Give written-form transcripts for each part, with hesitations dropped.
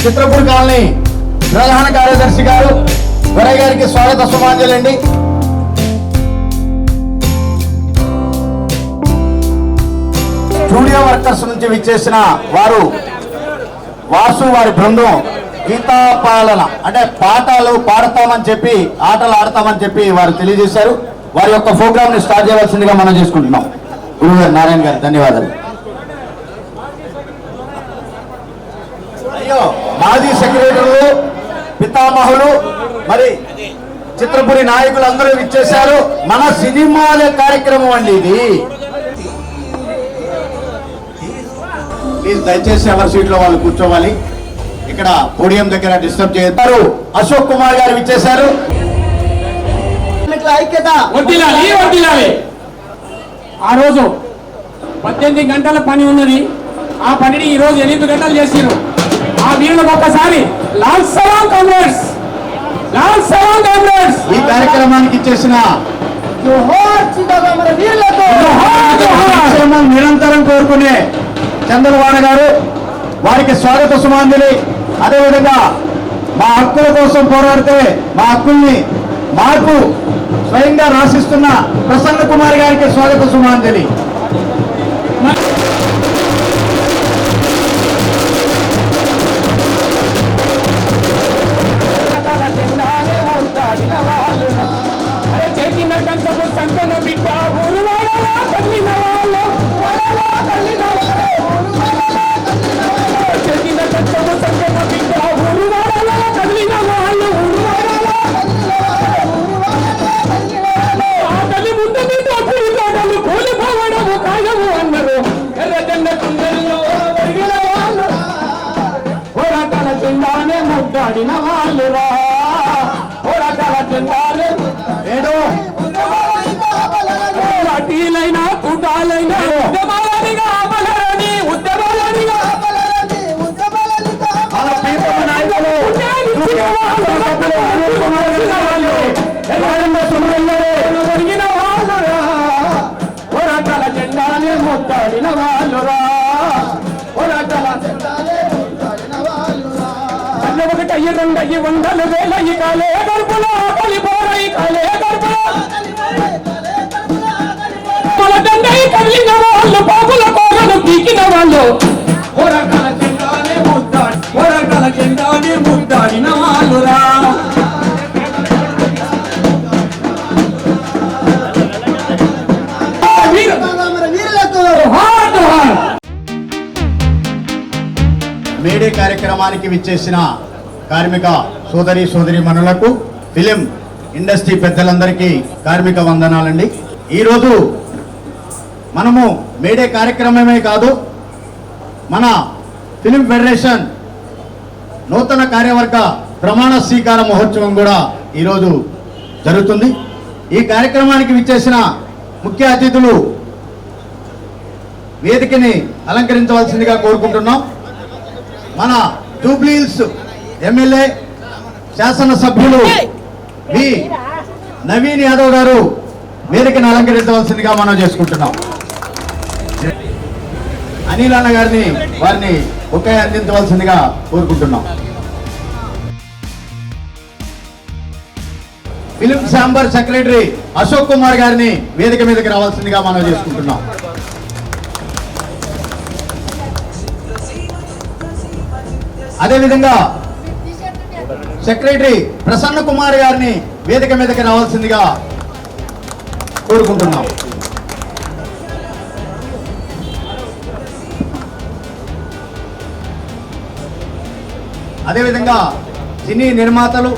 Chitrapudi colony ప్రధాన కార్యదర్శి గారు వరయ్య గారికి స్వాగత సుమాంజలండి. స్టూడియో వర్కర్స్ నుంచి విచ్చేసిన వారు వాసు వారి బృందం గీతా పాలన అంటే పాటలు పాడతామని చెప్పి ఆటలు ఆడతామని చెప్పి వారు తెలియజేశారు. వారి యొక్క ప్రోగ్రామ్ ని స్టార్ట్ చేయవలసిందిగా మనం చేసుకుంటున్నాం. గురుగారు నారాయణ గారు ధన్యవాదాలు. అయ్యో మాజీ సెక్రటరీలు పితామహులు మరి చిత్రపురి నాయకులు అందరూ ఇచ్చేశారు. మన సినిమాల కార్యక్రమం అండి ఇది. ప్లీజ్ దయచేసి ఎవరి సీట్లో వాళ్ళు కూర్చోవాలి. ఇక్కడ పోడియం దగ్గర డిస్టర్బ్ చేస్తారు. అశోక్ కుమార్ గారు ఇచ్చేశారు. ఆ రోజు 18 గంటల పని ఉన్నది. ఆ పనిని ఈ రోజు 8 గంటలు చేసిరు. ఆ వీరులకు ఒక్కసారి లాల్ సలాం కామ్రేడ్స్, లాల్ సలాం కామ్రేడ్స్. ఈ కార్యక్రమానికి ఇచ్చేసిన నిరంతరం కోరుకునే చంద్రవాడ గారు వారికి స్వాగత సుమాంజలి. అదేవిధంగా మా హక్కుల కోసం పోరాడితే మా హక్కుల్ని మాకు స్వయంగా రాసిస్తున్న ప్రసన్న కుమార్ గారికి స్వాగత సుమాంజలి. ముద్దాడిన వాళ్ళురా పోరాటాల చెందాలే ఏదో పార్టీలైనా కూటాలైనా ఉద్యమాలనిగా ఆపలేరని ఉద్యమాలనిగా పోరాటాల చెందాలే ముద్దాడిన వాళ్ళురా పోరాటాల ఒకటయ్యి రెండయ్యి వందలు వేలయ్యి కాలే గర్భులో కలిపోరై కాలే గర్భులో మన దండయి కదిలిన వాళ్ళు పాపుల కోరలు పీకిన వాళ్ళు పోరాటాల చెందానే ముద్దాడిన వాళ్ళురా. మేడే కార్యక్రమానికి విచ్చేసిన కార్మిక సోదరి మనులకు ఫిలిం ఇండస్ట్రీ పెద్దలందరికీ కార్మిక వందనాలండి. ఈరోజు మనము మేడే కార్యక్రమమే కాదు, మన ఫిలిం ఫెడరేషన్ నూతన కార్యవర్గ ప్రమాణ స్వీకార మహోత్సవం కూడా ఈరోజు జరుగుతుంది. ఈ కార్యక్రమానికి విచ్చేసిన ముఖ్య అతిథులు వేదికని అలంకరించవలసిందిగా కోరుకుంటున్నాం. మన జూబ్లీహిల్స్ ఎమ్మెల్యే శాసనసభ్యులు వి నవీన్ యాదవ్ గారు వేదికను అలంకరించవలసిందిగా మనం చేసుకుంటున్నాం. అనిల్ అన్న గారిని వారిని ఒకే అందించవలసిందిగా కోరుకుంటున్నాం. Film chamber secretary Ashok Kumar గారిని వేదిక మీదకి రావాల్సిందిగా మనం చేసుకుంటున్నాం. అదేవిధంగా సెక్రటరీ ప్రసన్న కుమార్ గారిని వేదిక మీదకి రావాల్సిందిగా కోరుకుంటున్నాం. అదేవిధంగా సినీ నిర్మాతలు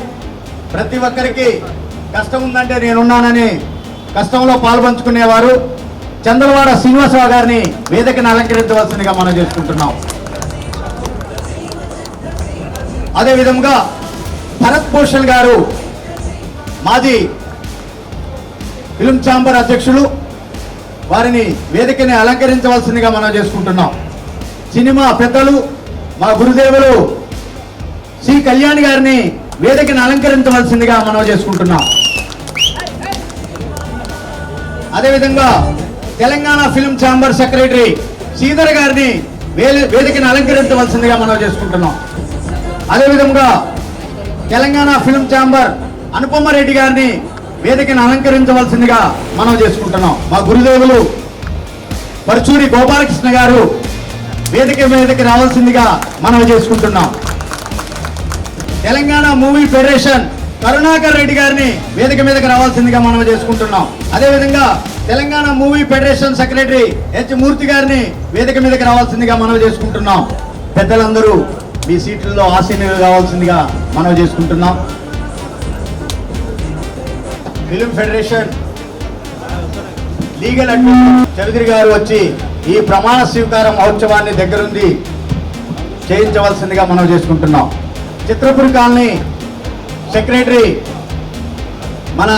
ప్రతి ఒక్కరికి కష్టం ఉందంటే నేనున్నానని కష్టంలో పాల్పంచుకునేవారు చంద్రవాడ శ్రీనివాసరావు గారిని వేదికను అలంకరించవలసిందిగా మనం చేసుకుంటున్నాం. అదేవిధంగా భరత్ భూషణ్ గారు మాజీ ఫిలిం ఛాంబర్ అధ్యక్షులు, వారిని వేదికని అలంకరించవలసిందిగా మనం చేసుకుంటున్నాం. సినిమా పెద్దలు మా గురుదేవులు సి కళ్యాణ్ గారిని వేదికను అలంకరించవలసిందిగా మనం చేసుకుంటున్నాం. అదేవిధంగా Telangana film chamber secretary Sridhar గారిని వేదికను అలంకరించవలసిందిగా మనం చేసుకుంటున్నాం. అదేవిధంగా తెలంగాణ ఫిల్మ్ ఛాంబర్ అనుపమ రెడ్డి గారిని వేదికను అలంకరించవలసిందిగా మనం చేసుకుంటున్నాం. మా గురుదేవులు పరుచూరి గోపాలకృష్ణ గారు వేదిక మీదకి రావాల్సిందిగా మనం చేసుకుంటున్నాం. తెలంగాణ మూవీ ఫెడరేషన్ కరుణాకర్ రెడ్డి గారిని వేదిక మీదకి రావాల్సిందిగా మనం చేసుకుంటున్నాం. అదేవిధంగా Telangana movie federation secretary H Murthy గారిని వేదిక మీదకి రావాల్సిందిగా మనం చేసుకుంటున్నాం. పెద్దలందరూ మీ సీట్లలో ఆసీనులు కావాల్సిందిగా మనం చేసుకుంటున్నాం. Film federation legal advisor Chowdary గారు వచ్చి ఈ ప్రమాణ స్వీకార మహోత్సవాన్ని దగ్గరుండి చేయించవలసిందిగా మనం చేసుకుంటున్నాం. చిత్రపురి కాలనీ సెక్రటరీ మన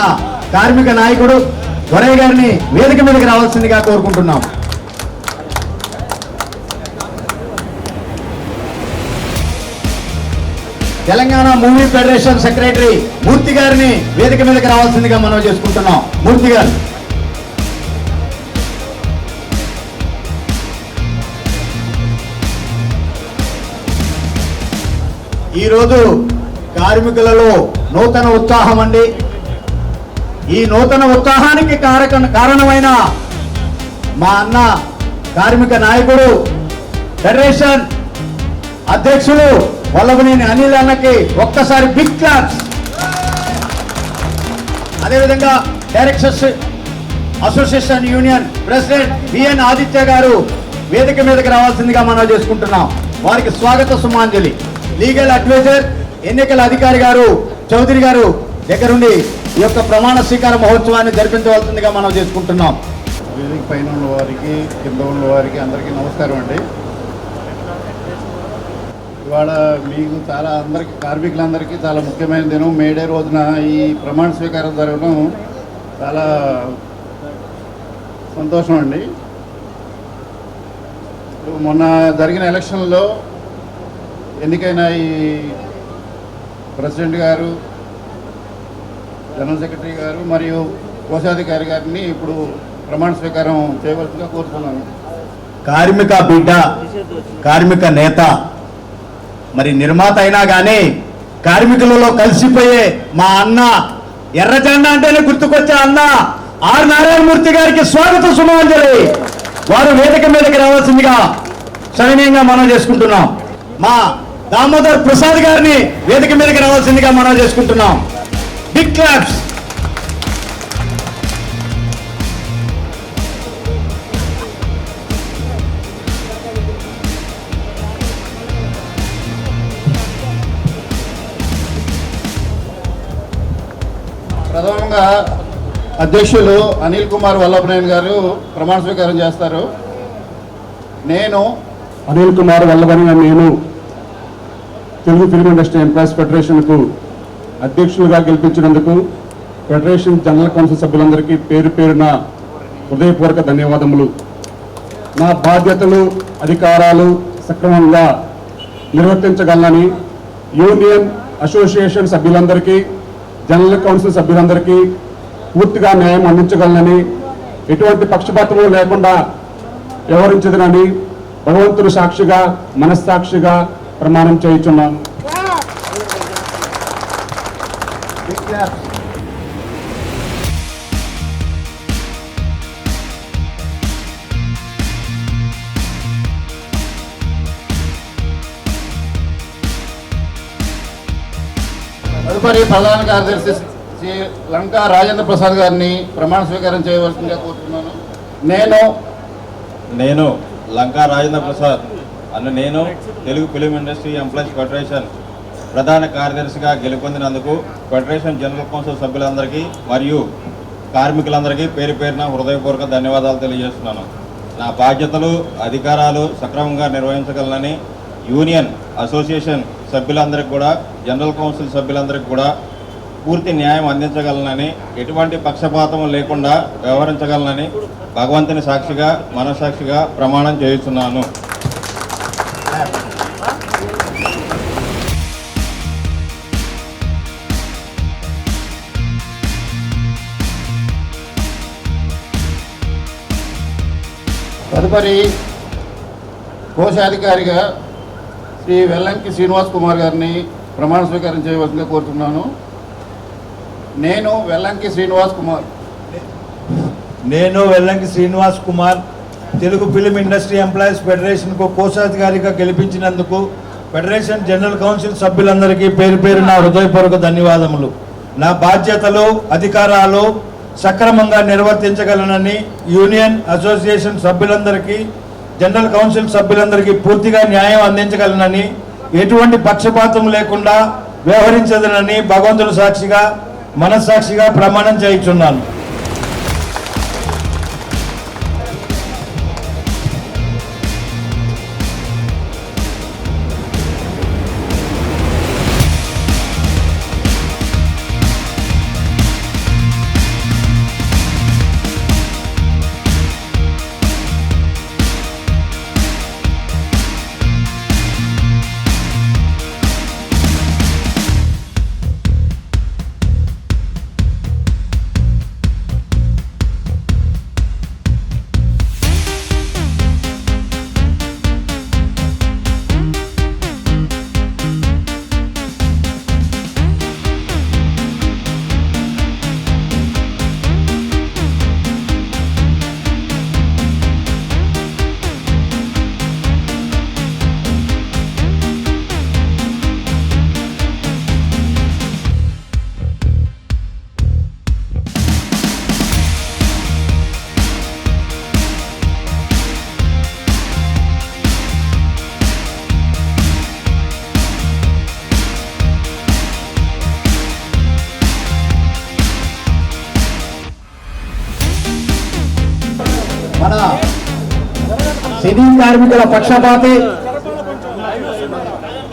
కార్మిక నాయకుడు దొరయ్య గారిని వేదిక మీదకి రావాల్సిందిగా కోరుకుంటున్నాం. తెలంగాణ మూవీ ఫెడరేషన్ సెక్రటరీ మూర్తి గారిని వేదిక మీదకి రావాల్సిందిగా మనం చేసుకుంటున్నాం. మూర్తి గారు ఈరోజు కార్మికులలో నూతన ఉత్సాహం అండి. ఈ నూతన ఉత్సాహానికి కారణమైన మా అన్న కార్మిక నాయకుడు ఫెడరేషన్ అధ్యక్షులు వల్లభనేని అనిల్ అన్నకి ఒక్కసారి బిగ్ క్లాప్స్. అదేవిధంగా directors association union president BN Aditya గారు వేదిక మీదకి రావాల్సిందిగా మనం చేసుకుంటున్నాం. వారికి స్వాగత సుమాంజలి. లీగల్ అడ్వైజర్ ఎన్నికల అధికారి గారు చౌదరి గారు దగ్గరుండి ఈ యొక్క ప్రమాణ స్వీకార మహోత్సవాన్ని జరిపించవలసిందిగా మనం చేసుకుంటున్నాం. వేదిక పైన ఉన్న వారికి కింద ఉన్న వారికి అందరికీ నమస్కారం అండి. ఇవాళ మీకు అందరికీ కార్మికులందరికీ చాలా ముఖ్యమైన దినం. మేడే రోజున ఈ ప్రమాణ స్వీకారం జరగడం చాలా సంతోషం అండి. మొన్న జరిగిన ఎలక్షన్లో ఎన్నికైన ఈ ప్రెసిడెంట్ గారు, జనరల్ సెక్రటరీ గారు మరియు కోశాధికారి గారిని ఇప్పుడు ప్రమాణ స్వీకారం చేయవలసిందిగా కోరుతున్నాను. కార్మిక బిడ్డ, కార్మిక నేత, మరి నిర్మాత అయినా కానీ కార్మికులలో కలిసిపోయే మా అన్న, ఎర్రజెండా అంటేనే గుర్తుకొచ్చే అన్న ఆర్ నారాయణమూర్తి గారికి స్వాగత సుమాంజలి. వారు వేదిక మీదకి రావాల్సిందిగా సవినయంగా మనం చేసుకుంటున్నాం. మా దామోదర్ ప్రసాద్ గారిని వేదిక మీదకి రావాల్సిందిగా మనం చేసుకుంటున్నాం. Big claps. ప్రథమంగా అధ్యక్షులు అనిల్ కుమార్ వల్లభనేని గారు ప్రమాణ స్వీకారం చేస్తారు. నేను అనిల్ కుమార్ వల్లభనేని నేను తెలుగు ఫిల్మ్ ఇండస్ట్రీ ఎంప్లాయీస్ ఫెడరేషన్కు అధ్యక్షులుగా గెలిపించినందుకు ఫెడరేషన్ జనరల్ కౌన్సిల్ సభ్యులందరికీ పేరు పేరున హృదయపూర్వక ధన్యవాదములు. నా బాధ్యతలు, అధికారాలు సక్రమంగా నిర్వర్తించగలనని యూనియన్ అసోసియేషన్ సభ్యులందరికీ, జనరల్ కౌన్సిల్ సభ్యులందరికీ పూర్తిగా న్యాయం అందించగలనని, ఎటువంటి పక్షపాతము లేకుండా వ్యవహరించదనని భగవంతుడు సాక్షిగా, మనస్సాక్షిగా ప్రమాణం చేయుచున్నాను. తదుపరి ప్రధాన కార్యదర్శి శ్రీ లంకా రాజేంద్ర ప్రసాద్ గారిని ప్రమాణ స్వీకారం చేయవలసిందిగా కోరుతున్నాను. నేను లంకా రాజేంద్ర ప్రసాద్ నేను Telugu film industry employees federation ప్రధాన కార్యదర్శిగా గెలుపొందినందుకు ఫెడరేషన్ జనరల్ కౌన్సిల్ సభ్యులందరికీ మరియు కార్మికులందరికీ పేరు పేరున హృదయపూర్వక ధన్యవాదాలు తెలియజేస్తున్నాను. నా బాధ్యతలు, అధికారాలు సక్రమంగా నిర్వహించగలనని యూనియన్ అసోసియేషన్ సభ్యులందరికీ కూడా, జనరల్ కౌన్సిల్ సభ్యులందరికీ కూడా పూర్తి న్యాయం అందించగలనని, ఎటువంటి పక్షపాతం లేకుండా వ్యవహరించగలనని భగవంతుని సాక్షిగా, మనసాక్షిగా ప్రమాణం చేస్తున్నాను. తదుపరి కోశాధికారిగా శ్రీ వెల్లంకి శ్రీనివాస్ కుమార్ గారిని ప్రమాణ స్వీకారం చేయవలసిందిగా కోరుతున్నాను. నేను Vellanki Srinivas Kumar Telugu film industry employees ఫెడరేషన్కు కోశాధికారిగా గెలిపించినందుకు ఫెడరేషన్ జనరల్ కౌన్సిల్ సభ్యులందరికీ పేరు పేరు నా హృదయపూర్వక ధన్యవాదములు. నా బాధ్యతలు అధికారాలు సక్రమంగా నిర్వర్తించగలనని యూనియన్ అసోసియేషన్ సభ్యులందరికీ జనరల్ కౌన్సిల్ సభ్యులందరికీ పూర్తిగా న్యాయం అందించగలనని ఎటువంటి పక్షపాతం లేకుండా వ్యవహరించదనని భగవంతుని సాక్షిగా మనస్సాక్షిగా ప్రమాణం చేయుచున్నాను. మన సినీ కార్మికుల పక్షపాతి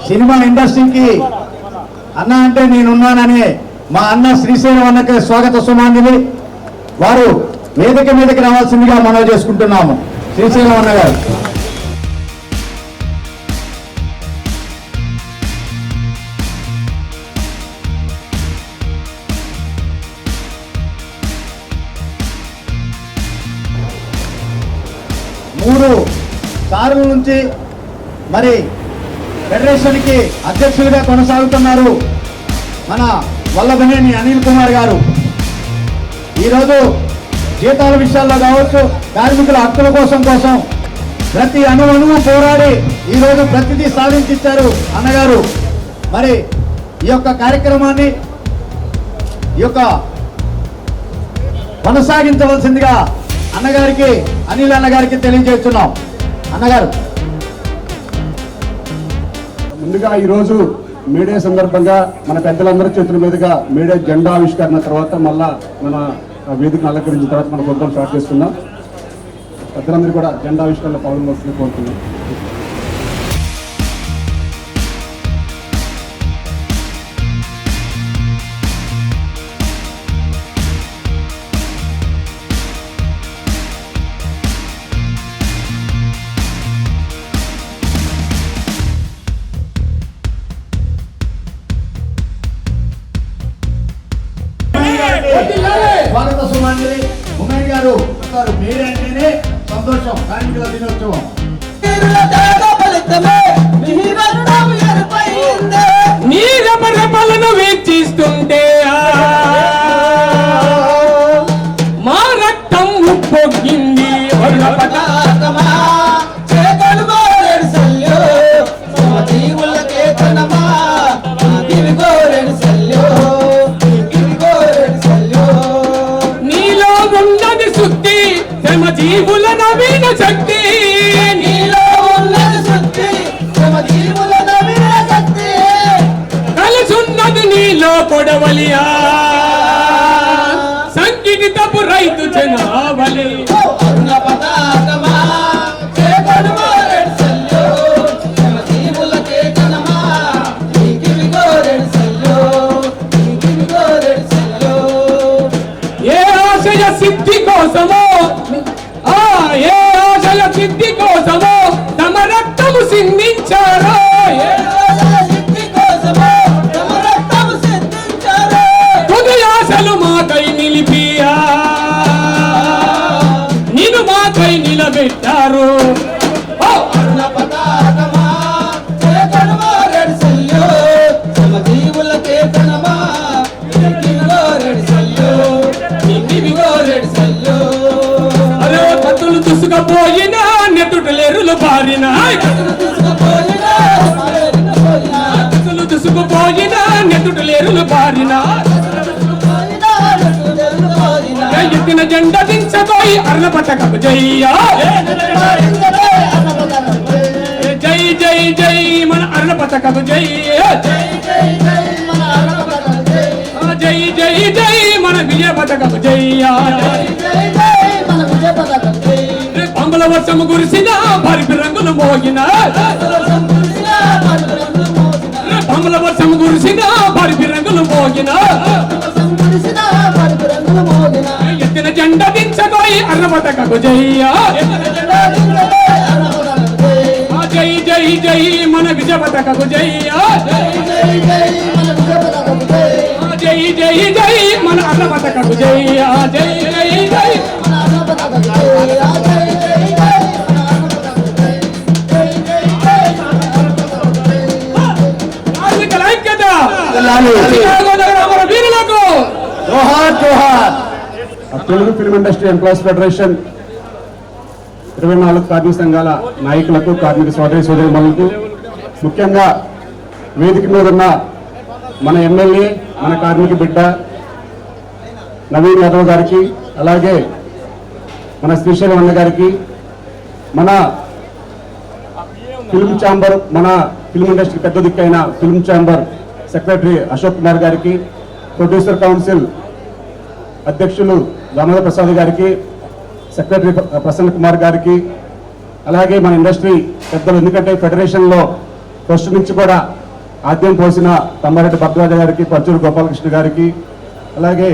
సినిమా ఇండస్ట్రీకి అన్న అంటే నేనున్నానని మా అన్న శ్రీశైలం అన్నకి స్వాగత సుమాంజలి. వారు వేదిక మీదకి రావాల్సిందిగా మనవి చేసుకుంటున్నాము. శ్రీశైలం అన్న గారు. మూడు సార్ల నుంచి మరి ఫెడరేషన్కి అధ్యక్షులుగా కొనసాగుతున్నారు మన వల్లభనేని అనిల్ కుమార్ గారు. ఈరోజు జీతాల విషయాల్లో కావచ్చు, కార్మికుల హక్కుల కోసం ప్రతి అణువు పోరాడి ఈరోజు ప్రతిదీ సాధించారు అన్నగారు. మరి ఈ యొక్క కార్యక్రమాన్ని కొనసాగించవలసిందిగా అన్నగారికి అనిల్ అన్నగారికి తెలియజేస్తున్నాం. అన్నగారు. ముందుగా ఈరోజు మీడియా సందర్భంగా మన పెద్దలందరి చేతుల మీదుగా మీడియా జెండా ఆవిష్కరణ తర్వాత మళ్ళా మన వేదికను అలంకరించిన తర్వాత మన ప్రోగ్రాం స్టార్ట్ చేసుకుందాం. పెద్దలందరూ కూడా జెండా ఆవిష్కరణలో పాల్గొనవలసింది కోరుతున్నాం. స్వాగత సుమాంజలి ఉమేష్ గారు. మీరే అంటేనే సంతోషం. కార్మికుల దినోత్సవం. నీ రెపరెపలను వీక్షిస్తుంటే మా రక్తం ఉప్పొంగింది. జీవుల నవీన శక్తి నీలో ఉన్నది శక్తి, జీవుల నవీన శక్తి కలుసున్నది నీలో కొడవలియా సంగీతపు రైతు జనావలి. ఏ ఆశయ సిద్ధి కోసమో సిద్ధి కోసమో తమ రక్తము సిందించారో, తుది ఆశలు మాకై నిలిపియా నిన్ను మాకై నిలబెట్టారు. దూసుకుపోయిన నెత్తుటలేరులు బారిన దూసుకుపోయిన నెత్తుటలేరులు బారిన ఎత్తిన జెండా దించబోయి అర్ణపట్టకపు జయ్యా జై జై జై మన అర్ణపట్టకపు జై జై జై జై మన విజయ పథకపు జయ్యా పంగుల వర్షము కురిసిన పరిపి రంగులు మోగిన పంగుల వర్షము కురిసిన పరిపి రంగులు మోగిన ఎత్తిన జెండా దించబోయి అర్ణపట్టకపు జయ్యా జై జై జై మన విజయ పథకపు జయ్యా జై జై జై మన అర్ణపట్టకపు జయ్యా జై జై జై కార్మికుల ఐక్యత వీరులకు జోహార్ జోహార్. Telugu film industry employees federation 24 కార్మిక సంఘాల నాయకులకు, కార్మిక సోదరి సోదరిమణులకు, ముఖ్యంగా వేదిక మీద ఉన్న మన ఎమ్మెల్యే, మన కార్మిక బిడ్డ నవీన్ యాదవ్ గారికి, అలాగే మన శ్రీశైలం అన్న గారికి, మన ఫిల్మ్ ఛాంబర్, మన ఫిల్మ్ ఇండస్ట్రీ పెద్ద దిక్కైన film chamber secretary Ashok Kumar గారికి, ప్రొడ్యూసర్ కౌన్సిల్ అధ్యక్షులు దామోదర్ ప్రసాద్ గారికి, సెక్రటరీ ప్రసన్న కుమార్ గారికి, అలాగే మన ఇండస్ట్రీ పెద్దలు, ఎందుకంటే ఫెడరేషన్లో ఫస్ట్ నుంచి కూడా ఆద్యం పోసిన తమ్మారెడ్డి భద్రరాజ గారికి, పర్చూరు గోపాలకృష్ణ గారికి, అలాగే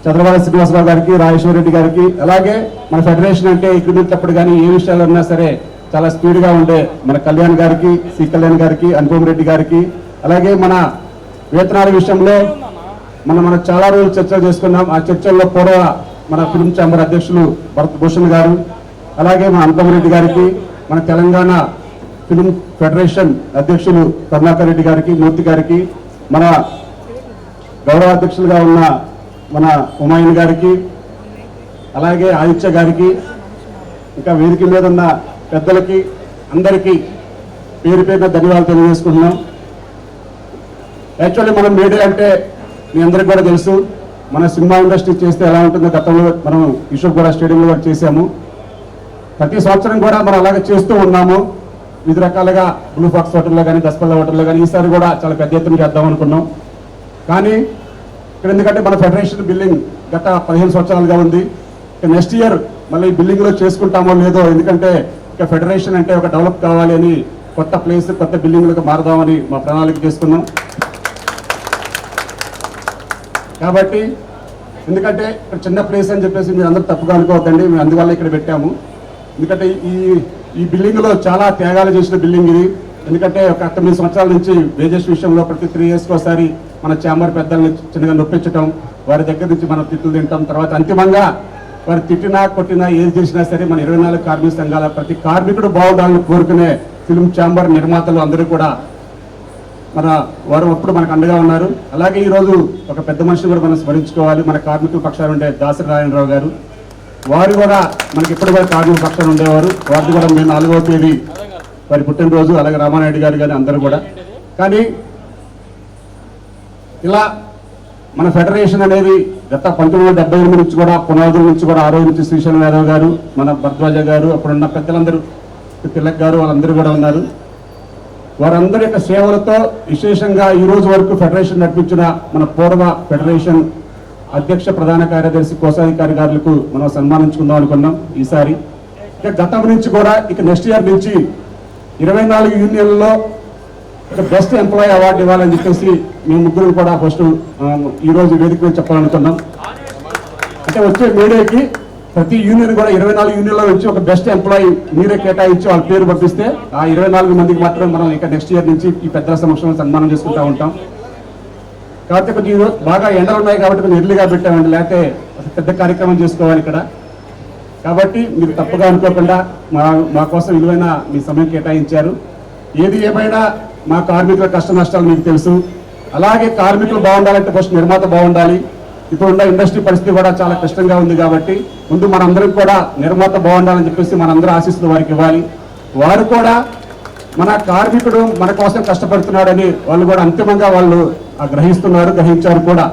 చంద్రబాబు శ్రీనివాసరావు గారికి, రాజేశ్వర రెడ్డి గారికి, అలాగే మన ఫెడరేషన్ అంటే అగ్రిమెంట్ అప్పుడు కానీ ఏ విషయాలు ఉన్నా సరే చాలా స్పీడ్గా ఉండే మన కళ్యాణ్ గారికి, సి కళ్యాణ్ గారికి, అనుపమ్ రెడ్డి గారికి, అలాగే మన వేతనాల విషయంలో మనం చాలా రోజులు చర్చలు చేసుకున్నాం. ఆ చర్చల్లో పూర్వ మన ఫిల్మ్ ఛాంబర్ అధ్యక్షులు భరత్ భూషణ్ గారు, అలాగే మన అనుపమ్ రెడ్డి గారికి, మన తెలంగాణ ఫిల్మ్ ఫెడరేషన్ అధ్యక్షులు కరుణాకర్ రెడ్డి గారికి, మూర్తి గారికి, మన గౌరవ అధ్యక్షులుగా ఉన్న మన హుమాయూన్ గారికి, అలాగే ఆదిత్య గారికి, ఇంకా వేదిక మీద ఉన్న పెద్దలకి అందరికీ పేరు పేరున ధన్యవాదాలు తెలియజేసుకుంటున్నాం. యాక్చువల్లీ మనం మీడియా అంటే మీ అందరికీ కూడా తెలుసు, మన సినిమా ఇండస్ట్రీ చేస్తే ఎలా ఉంటుందో గతంలో మనం ఈశ్వర్ స్టేడియంలో కూడా చేశాము. ప్రతి సంవత్సరం కూడా మనం అలాగే చేస్తూ ఉన్నాము. వివిధ రకాలుగా బ్లూ ఫాక్స్ హోటల్లో కానీ, దస్పల్ల హోటల్లో కానీ ఈసారి కూడా చాలా పెద్ద ఎత్తున చేద్దాం అనుకున్నాం. కానీ ఇక్కడ ఎందుకంటే మన ఫెడరేషన్ బిల్డింగ్ గత 15 సంవత్సరాలుగా ఉంది. ఇక నెక్స్ట్ ఇయర్ మళ్ళీ బిల్డింగ్లో చేసుకుంటామో లేదో, ఎందుకంటే ఇక ఫెడరేషన్ అంటే ఒక డెవలప్ కావాలి అని కొత్త ప్లేస్, కొత్త బిల్డింగ్లకు మారదామని మా ప్రణాళిక చేసుకున్నాం. కాబట్టి ఎందుకంటే ఇక్కడ చిన్న ప్లేస్ అని చెప్పేసి మీరు అందరూ తప్పుగా అనుకోవద్దండి, మేము అందువల్ల ఇక్కడ పెట్టాము. ఎందుకంటే ఈ బిల్డింగ్లో చాలా త్యాగాలు చేసిన బిల్డింగ్ ఇది. ఎందుకంటే ఒక 9 సంవత్సరాల నుంచి వేజెస్ విషయంలో ప్రతి 3 ఇయర్స్కి ఒకసారి మన ఛాంబర్ పెద్దల్ని చిన్నగా నొప్పించడం, వారి దగ్గర నుంచి మనం తిట్లు తింటాం, తర్వాత అంతిమంగా వారు తిట్టినా కొట్టినా ఏది చేసినా సరే మన 24 కార్మిక సంఘాల ప్రతి కార్మికుడు బాగుండాలని కోరుకునే ఫిల్మ్ ఛాంబర్ నిర్మాతలు అందరూ కూడా వారు అప్పుడు మనకు అండగా ఉన్నారు. అలాగే ఈరోజు ఒక పెద్ద మనిషిని కూడా మనం స్మరించుకోవాలి. మన కార్మికుల పక్షాన ఉండే దాసరి నారాయణరావు గారు, వారు కూడా మనకి ఎప్పుడు కూడా కార్మిక పక్షాన ఉండేవారు. వారిది కూడా మేము 4వ తేదీ వారి పుట్టినరోజు, అలాగే రామానాయుడు గారు కానీ అందరూ కూడా. కానీ ఇలా మన ఫెడరేషన్ అనేది గత 1978 నుంచి కూడా, పునాదుల నుంచి కూడా, ఆ రోజు నుంచి శ్రీశైలం యాదవ్ గారు, మన భరద్వాజ గారు, అప్పుడున్న పెద్దలందరూ, తిలక్ గారు, వాళ్ళందరూ కూడా ఉన్నారు. వారందరి యొక్క సేవలతో విశేషంగా ఈ రోజు వరకు ఫెడరేషన్ నడిపించిన మన పూర్వ ఫెడరేషన్ అధ్యక్ష, ప్రధాన కార్యదర్శి, కోశాధికారి గారులకు మనం సన్మానించుకుందాం అనుకున్నాం ఈసారి. ఇక గతం నుంచి కూడా ఇక నెక్స్ట్ ఇయర్ నుంచి 24 యూనియన్లలో ఒక బెస్ట్ ఎంప్లాయీ అవార్డు ఇవ్వాలని చెప్పేసి మేము ముగ్గురు కూడా ఫస్ట్ ఈరోజు వేదిక మీద చెప్పాలనుకున్నాం. అంటే వచ్చే మీడియాకి ప్రతి యూనియన్ కూడా 24 యూనియన్లో వచ్చి ఒక బెస్ట్ ఎంప్లాయీ మీరే కేటాయించి వాళ్ళ పేరు పంపిస్తే ఆ 24 మందికి మాత్రమే మనం ఇక నెక్స్ట్ ఇయర్ నుంచి ఈ పెద్దల సమక్షంలో సన్మానం చేసుకుంటూ ఉంటాం. కాబట్టి కొంచెం ఈరోజు బాగా ఎండలు ఉన్నాయి కాబట్టి కొంచెం ఎర్లీగా పెట్టామండి, లేకపోతే పెద్ద కార్యక్రమం చేసుకోవాలి ఇక్కడ. కాబట్టి మీరు తప్పుగా అనుకోకుండా మా కోసం విలువైన మీ సమయం కేటాయించారు. ఏది ఏమైనా మా కార్మికుల కష్ట నష్టాలు మీకు తెలుసు. అలాగే కార్మికులు బాగుండాలంటే ఫస్ట్ నిర్మాత బాగుండాలి. ఇప్పుడున్న ఇండస్ట్రీ పరిస్థితి కూడా చాలా కష్టంగా ఉంది కాబట్టి ముందు మనందరం కూడా నిర్మాత బాగుండాలని చెప్పేసి మనందరూ ఆశీస్సులు వారికి ఇవ్వాలి. వారు కూడా మన కార్మికుడు మన కోసం కష్టపడుతున్నాడని వాళ్ళు కూడా అంతిమంగా వాళ్ళు గ్రహించారు కూడా.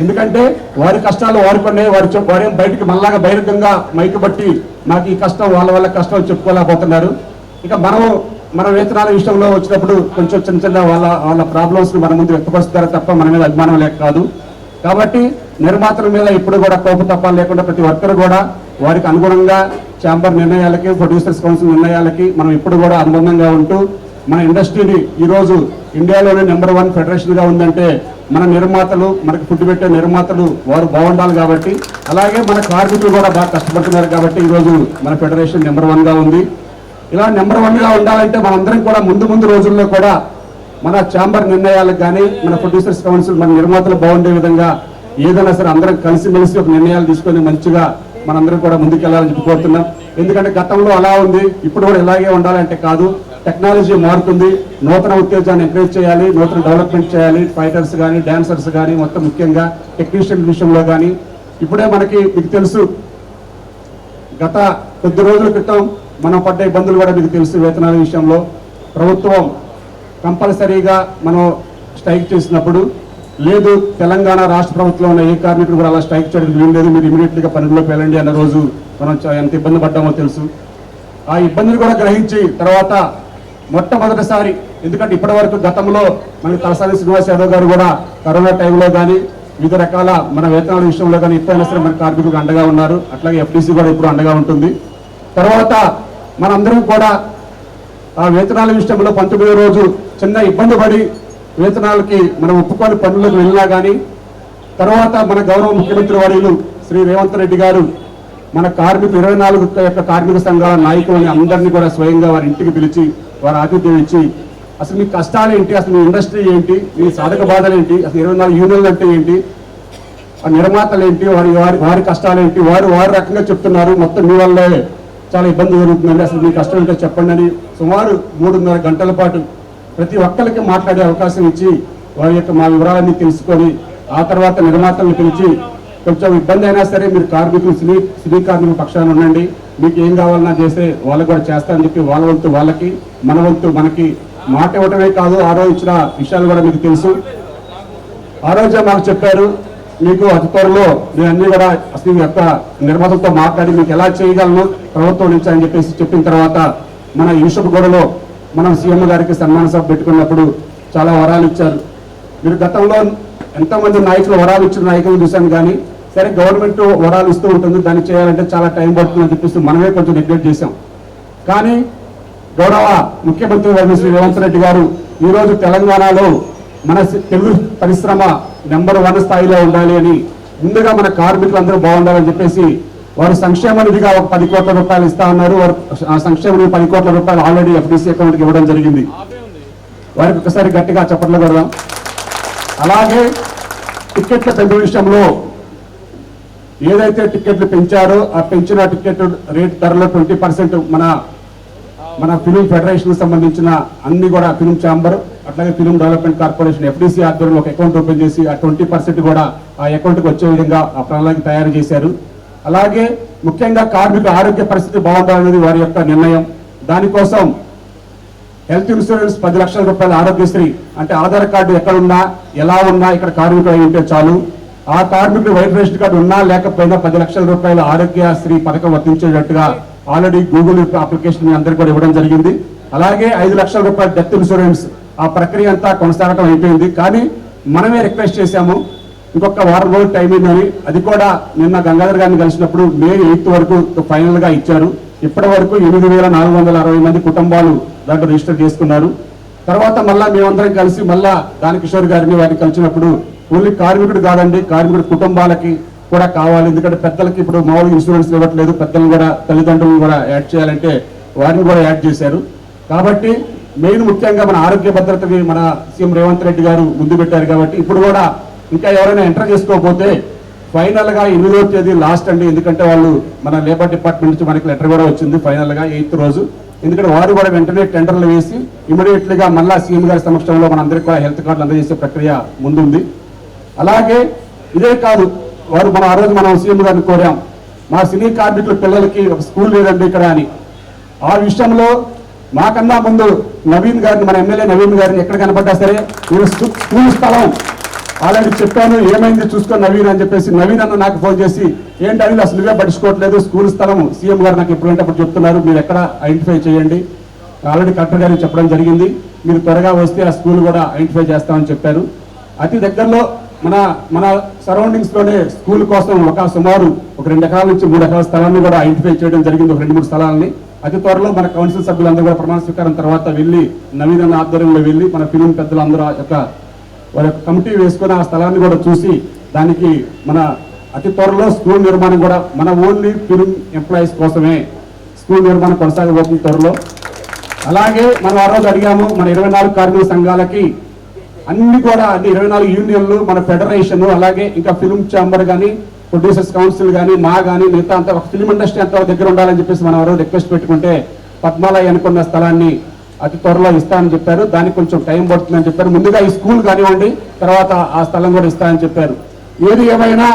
ఎందుకంటే వారి కష్టాలు వారికొనే వారేం బయటికి మళ్ళాగా బహిరంగంగా మైకు బట్టి నాకు ఈ కష్టం వాళ్ళ వల్ల కష్టం చెప్పుకోలేకపోతున్నారు. ఇక మన వేతనాల విషయంలో వచ్చినప్పుడు కొంచెం చిన్న వాళ్ళ ప్రాబ్లమ్స్ మన ముందు వ్యక్తపరుస్తారు తప్ప మన మీద అభిమానం లేక కాదు. కాబట్టి నిర్మాతల మీద ఇప్పుడు కూడా కోపతప్పాలు లేకుండా ప్రతి ఒక్కరు కూడా వారికి అనుగుణంగా ఛాంబర్ నిర్ణయాలకి, ప్రొడ్యూసర్స్ కౌన్సిల్ నిర్ణయాలకి మనం ఇప్పుడు కూడా అనుబంధంగా ఉంటూ మన ఇండస్ట్రీని ఈరోజు ఇండియాలోనే నెంబర్ 1 ఫెడరేషన్గా ఉందంటే మన నిర్మాతలు, మనకు ఫుడ్ పెట్టే నిర్మాతలు వారు బాగుండాలి కాబట్టి, అలాగే మన కార్మికులు కూడా బాగా కష్టపడుతున్నారు కాబట్టి ఈరోజు మన ఫెడరేషన్ నెంబర్ 1గా ఉంది. ఇలా నెంబర్ 1గా ఉండాలంటే మనందరం కూడా ముందు రోజుల్లో కూడా మన ఛాంబర్ నిర్ణయాలకు కానీ, మన ప్రొడ్యూసర్స్ కౌన్సిల్, మన నిర్మాతలు బాగుండే విధంగా ఏదైనా సరే అందరం కలిసిమెలిసి ఒక నిర్ణయాలు తీసుకొని మంచిగా మనందరం కూడా ముందుకెళ్లాలని చెప్పి కోరుతున్నాం. ఎందుకంటే గతంలో అలా ఉంది, ఇప్పుడు కూడా ఇలాగే ఉండాలంటే కాదు. టెక్నాలజీ మారుతుంది, నూతన ఉత్తేజాన్ని ఎంకరేజ్ చేయాలి, నూతన డెవలప్మెంట్ చేయాలి. ఫైటర్స్ కానీ, డాన్సర్స్ కానీ, మొత్తం ముఖ్యంగా టెక్నీషియన్ విషయంలో కానీ ఇప్పుడే మీకు తెలుసు, గత కొద్ది రోజుల క్రితం మనం పడ్డ ఇబ్బందులు కూడా మీకు తెలుసు. వేతనాల విషయంలో ప్రభుత్వం కంపల్సరీగా మనం స్ట్రైక్ చేసినప్పుడు లేదు, తెలంగాణ రాష్ట్ర ప్రభుత్వంలో ఉన్న ఏ కార్మికుడు కూడా అలా స్ట్రైక్ చేయడానికి వీలు లేదు, మీరు ఇమీడియట్గా పనుల్లోకి వెళ్ళండి అన్న రోజు మనం ఎంత ఇబ్బంది పడ్డామో తెలుసు. ఆ ఇబ్బందులు కూడా గ్రహించి తర్వాత మొట్టమొదటిసారి, ఎందుకంటే ఇప్పటి వరకు గతంలో మనకి తలసాని శ్రీనివాస్ యాదవ్ గారు కూడా కరోనా టైంలో కానీ వివిధ రకాల మన వేతనాల విషయంలో కానీ ఎప్పుడైనా సరే మన కార్మికులకు అండగా ఉన్నారు. అట్లాగే ఎఫ్డీసీ కూడా ఇప్పుడు అండగా ఉంటుంది. తర్వాత మనందరం కూడా ఆ వేతనాల విషయంలో 19వ రోజు చిన్న ఇబ్బంది పడి వేతనాలకి మనం ఒప్పుకొని పనులకు వెళ్ళినా కానీ తర్వాత మన గౌరవ ముఖ్యమంత్రి వర్యులు శ్రీ రేవంత్ రెడ్డి గారు మన కార్మికులు 24 యొక్క కార్మిక సంఘాల నాయకులని అందరినీ కూడా స్వయంగా వారి ఇంటికి పిలిచి వారి ఆతిథ్యం ఇచ్చి అసలు మీ కష్టాలు ఏంటి, అసలు మీ ఇండస్ట్రీ ఏంటి, మీ సాధక బాధలు ఏంటి, అసలు 24 యూనియన్లు అంటే ఏంటి, ఆ నిర్మాతలు ఏంటి, వారి కష్టాలు ఏంటి, వారి రకంగా చెప్తున్నారు. మొత్తం మీ వల్లే చాలా ఇబ్బంది జరుగుతుందండి, అసలు మీ కష్టం ఏంటో చెప్పండి అని సుమారు 3.5 గంటల పాటు ప్రతి ఒక్కరికి మాట్లాడే అవకాశం ఇచ్చి వారి యొక్క మా వివరాలన్నీ తెలుసుకొని ఆ తర్వాత నిర్మాతలను పిలిచి కొంచెం ఇబ్బంది అయినా సరే మీరు కార్మికులు సినీ కార్మికుల పక్షాన ఉండండి, మీకు ఏం కావాలన్నా చేస్తే వాళ్ళకు కూడా చేస్తారని చెప్పి వాళ్ళ వంతు వాళ్ళకి, మన వంతు మనకి మాట ఇవ్వటమే కాదు, ఆ రోజు ఇచ్చిన విషయాలు కూడా మీకు తెలుసు. ఆ రోజే మాకు చెప్పారు, మీకు అతి త్వరలో నేను అన్ని కూడా అసలు మీ యొక్క నిర్మాతలతో మాట్లాడి మీకు ఎలా చేయగలను ప్రభుత్వం నుంచి అని చెప్పేసి చెప్పిన తర్వాత మన ఈశ్వరగూడలో మనం సీఎం గారికి సన్మాన సభ పెట్టుకున్నప్పుడు చాలా వరాలు ఇచ్చారు. మీరు గతంలో ఎంతోమంది నాయకులు వరాలు ఇచ్చిన నాయకులు చూశాను, కానీ సరే గవర్నమెంట్ వరాలు ఇస్తూ ఉంటుంది, దాన్ని చేయాలంటే చాలా టైం పడుతుందని చెప్పేసి మనమే కొంచెం నెగ్లెక్ట్ చేశాం. కానీ గౌరవ ముఖ్యమంత్రి వర్యులు శ్రీ రేవంత్ రెడ్డి గారు ఈరోజు తెలంగాణలో మన తెలుగు పరిశ్రమ నెంబర్ 1 స్థాయిలో ఉండాలి అని ముందుగా మన కార్మికులు అందరూ బాగుండాలని చెప్పేసి వారు సంక్షేమ నిధిగా ఒక 10 కోట్ల రూపాయలు ఇస్తా ఉన్నారు. వారు సంక్షేమ నిధి 10 కోట్ల రూపాయలు ఆల్రెడీ ఎఫ్డీసీ అకౌంట్కి ఇవ్వడం జరిగింది. వారికి ఒకసారి గట్టిగా చప్పట్లు కొడదాం. అలాగే టికెట్ల పెంపు విషయంలో ఏదైతే టికెట్లు పెంచారో ఆ పెంచిన టికెట్ రేట్ ధరలో 20% మన ఫిలిం ఫెడరేషన్ సంబంధించిన అన్ని కూడా ఫిలిం ఛాంబర్ అట్లాగే ఫిలిం డెవలప్మెంట్ కార్పొరేషన్ ఎఫ్డీసీ ఆధ్వర్యంలో ఒక అకౌంట్ ఓపెన్ చేసి ఆ 20% కూడా ఆ అకౌంట్కి వచ్చే విధంగా ఆ ప్రణాళిక తయారు చేశారు. అలాగే ముఖ్యంగా కార్మికుల ఆరోగ్య పరిస్థితి బాగుండాలనేది వారి యొక్క నిర్ణయం. దానికోసం హెల్త్ ఇన్సూరెన్స్ 10 లక్షల రూపాయల ఆరోగ్యశ్రీ, అంటే ఆధార్ కార్డు ఎక్కడున్నా ఎలా ఉన్నా ఇక్కడ కార్మికులు అయి ఉంటే చాలు, ఆ కార్మికుడు వైట్ రేషన్ కార్డు ఉన్నా లేకపోయినా 10 లక్షల రూపాయల ఆరోగ్యశ్రీ పథకం వర్తించేటట్టుగా ఆల్రెడీ గూగుల్ అప్లికేషన్ అందరికీ కూడా ఇవ్వడం జరిగింది. అలాగే 5 లక్షల రూపాయల డెత్ ఇన్సూరెన్స్, ఆ ప్రక్రియ అంతా కొనసాగడం అయిపోయింది. కానీ మనమే రిక్వెస్ట్ చేశాము ఇంకొక వారం రోజులు టైం ఉందని. అది కూడా నిన్న గంగాధర్ గారిని కలిసినప్పుడు మే 8 వరకు ఫైనల్ గా ఇచ్చారు. ఇప్పటి వరకు 8,460 మంది కుటుంబాలు దాంట్లో రిజిస్టర్ చేసుకున్నారు. తర్వాత మళ్ళా మేమందరం కలిసి మళ్ళా దానకిషోర్ గారిని వారిని కలిసినప్పుడు ఓన్లీ కార్మికుడు కాదండి, కార్మికుడి కుటుంబాలకి కూడా కావాలి, ఎందుకంటే పెద్దలకి ఇప్పుడు మామూలుగా ఇన్సూరెన్స్ ఇవ్వట్లేదు, పెద్దలు కూడా తల్లిదండ్రులు కూడా యాడ్ చేయాలంటే వారిని కూడా యాడ్ చేశారు. కాబట్టి మెయిన్ ముఖ్యంగా మన ఆరోగ్య భద్రతని మన సీఎం రేవంత్ రెడ్డి గారు ముందు పెట్టారు. కాబట్టి ఇప్పుడు కూడా ఇంకా ఎవరైనా ఎంటర్ చేసుకోకపోతే ఫైనల్ గా 8వ తేదీ లాస్ట్ అండి, ఎందుకంటే వాళ్ళు మన లేబర్ డిపార్ట్మెంట్ నుంచి మనకి లెటర్ కూడా వచ్చింది ఫైనల్ గా 8th రోజు. ఎందుకంటే వారు కూడా వెంటనే టెండర్లు వేసి ఇమీడియట్లీగా మళ్ళా సీఎం గారి సమక్షంలో మన అందరికీ కూడా హెల్త్ కార్డులు అందజేసే ప్రక్రియ ముందుంది. అలాగే ఇదే కాదు, వారు ఆ రోజు మనం సీఎం గారిని కోరాం, మా సినీ కార్మికుల పిల్లలకి ఒక స్కూల్ లేదండి ఇక్కడ అని. ఆ విషయంలో మాకన్నా ముందు నవీన్ గారిని, మన ఎమ్మెల్యే నవీన్ గారిని ఎక్కడ కనపడ్డా సరే నేను స్కూల్ స్థలం ఆల్రెడీ చెప్పాను, ఏమైంది చూసుకో నవీన్ అని చెప్పేసి నవీన్ అన్న నాకు ఫోన్ చేసి, ఏంటి అనిల్ అసలు నువ్వే పట్టించుకోవట్లేదు, స్కూల్ స్థలం సీఎం గారు నాకు ఎప్పుడంటే అప్పుడు చెప్తున్నారు, మీరు ఎక్కడ ఐడెంటిఫై చేయండి, ఆల్రెడీ కలెక్టర్ గారికి చెప్పడం జరిగింది, మీరు త్వరగా వస్తే ఆ స్కూల్ కూడా ఐడెంటిఫై చేస్తామని చెప్పారు. అతి దగ్గరలో మన సరౌండింగ్స్ లోనే స్కూల్ కోసం సుమారు 2 ఎకరాల నుంచి 3 ఎకరాల స్థలాన్ని కూడా ఐడెంటిఫై చేయడం జరిగింది, 2-3 స్థలాలని. అతి త్వరలో మన కౌన్సిల్ సభ్యులందరూ కూడా ప్రమాణ స్వీకారం తర్వాత వెళ్ళి నవీన ఆధ్వర్యంలో వెళ్ళి మన ఫిలిం పెద్దలందరూ వారి యొక్క కమిటీ వేసుకుని ఆ స్థలాన్ని కూడా చూసి దానికి మన అతి త్వరలో స్కూల్ నిర్మాణం కూడా మన ఓన్లీ ఫిలిం ఎంప్లాయీస్ కోసమే స్కూల్ నిర్మాణం కొనసాగబోతుంది త్వరలో. అలాగే మనం ఆ రోజు అడిగాము మన 24 కార్మిక సంఘాలకి అన్ని 24 యూనియన్లు, మన ఫెడరేషన్, అలాగే ఇంకా ఫిలిం ఛాంబర్ కానీ, ప్రొడ్యూసర్స్ కౌన్సిల్ కానీ, మిగతా అంతా ఒక ఫిలిం ఇండస్ట్రీ అంతా దగ్గర ఉండాలని చెప్పేసి మనం ఎవరో రిక్వెస్ట్ పెట్టుకుంటే పద్మాలయ అనుకున్న స్థలాన్ని అతి త్వరలో ఇస్తానని చెప్పారు. దానికి కొంచెం టైం పడుతుందని చెప్పారు. ముందుగా ఈ స్కూల్ కానివ్వండి, తర్వాత ఆ స్థలం కూడా ఇస్తానని చెప్పారు. ఏది ఏమైనా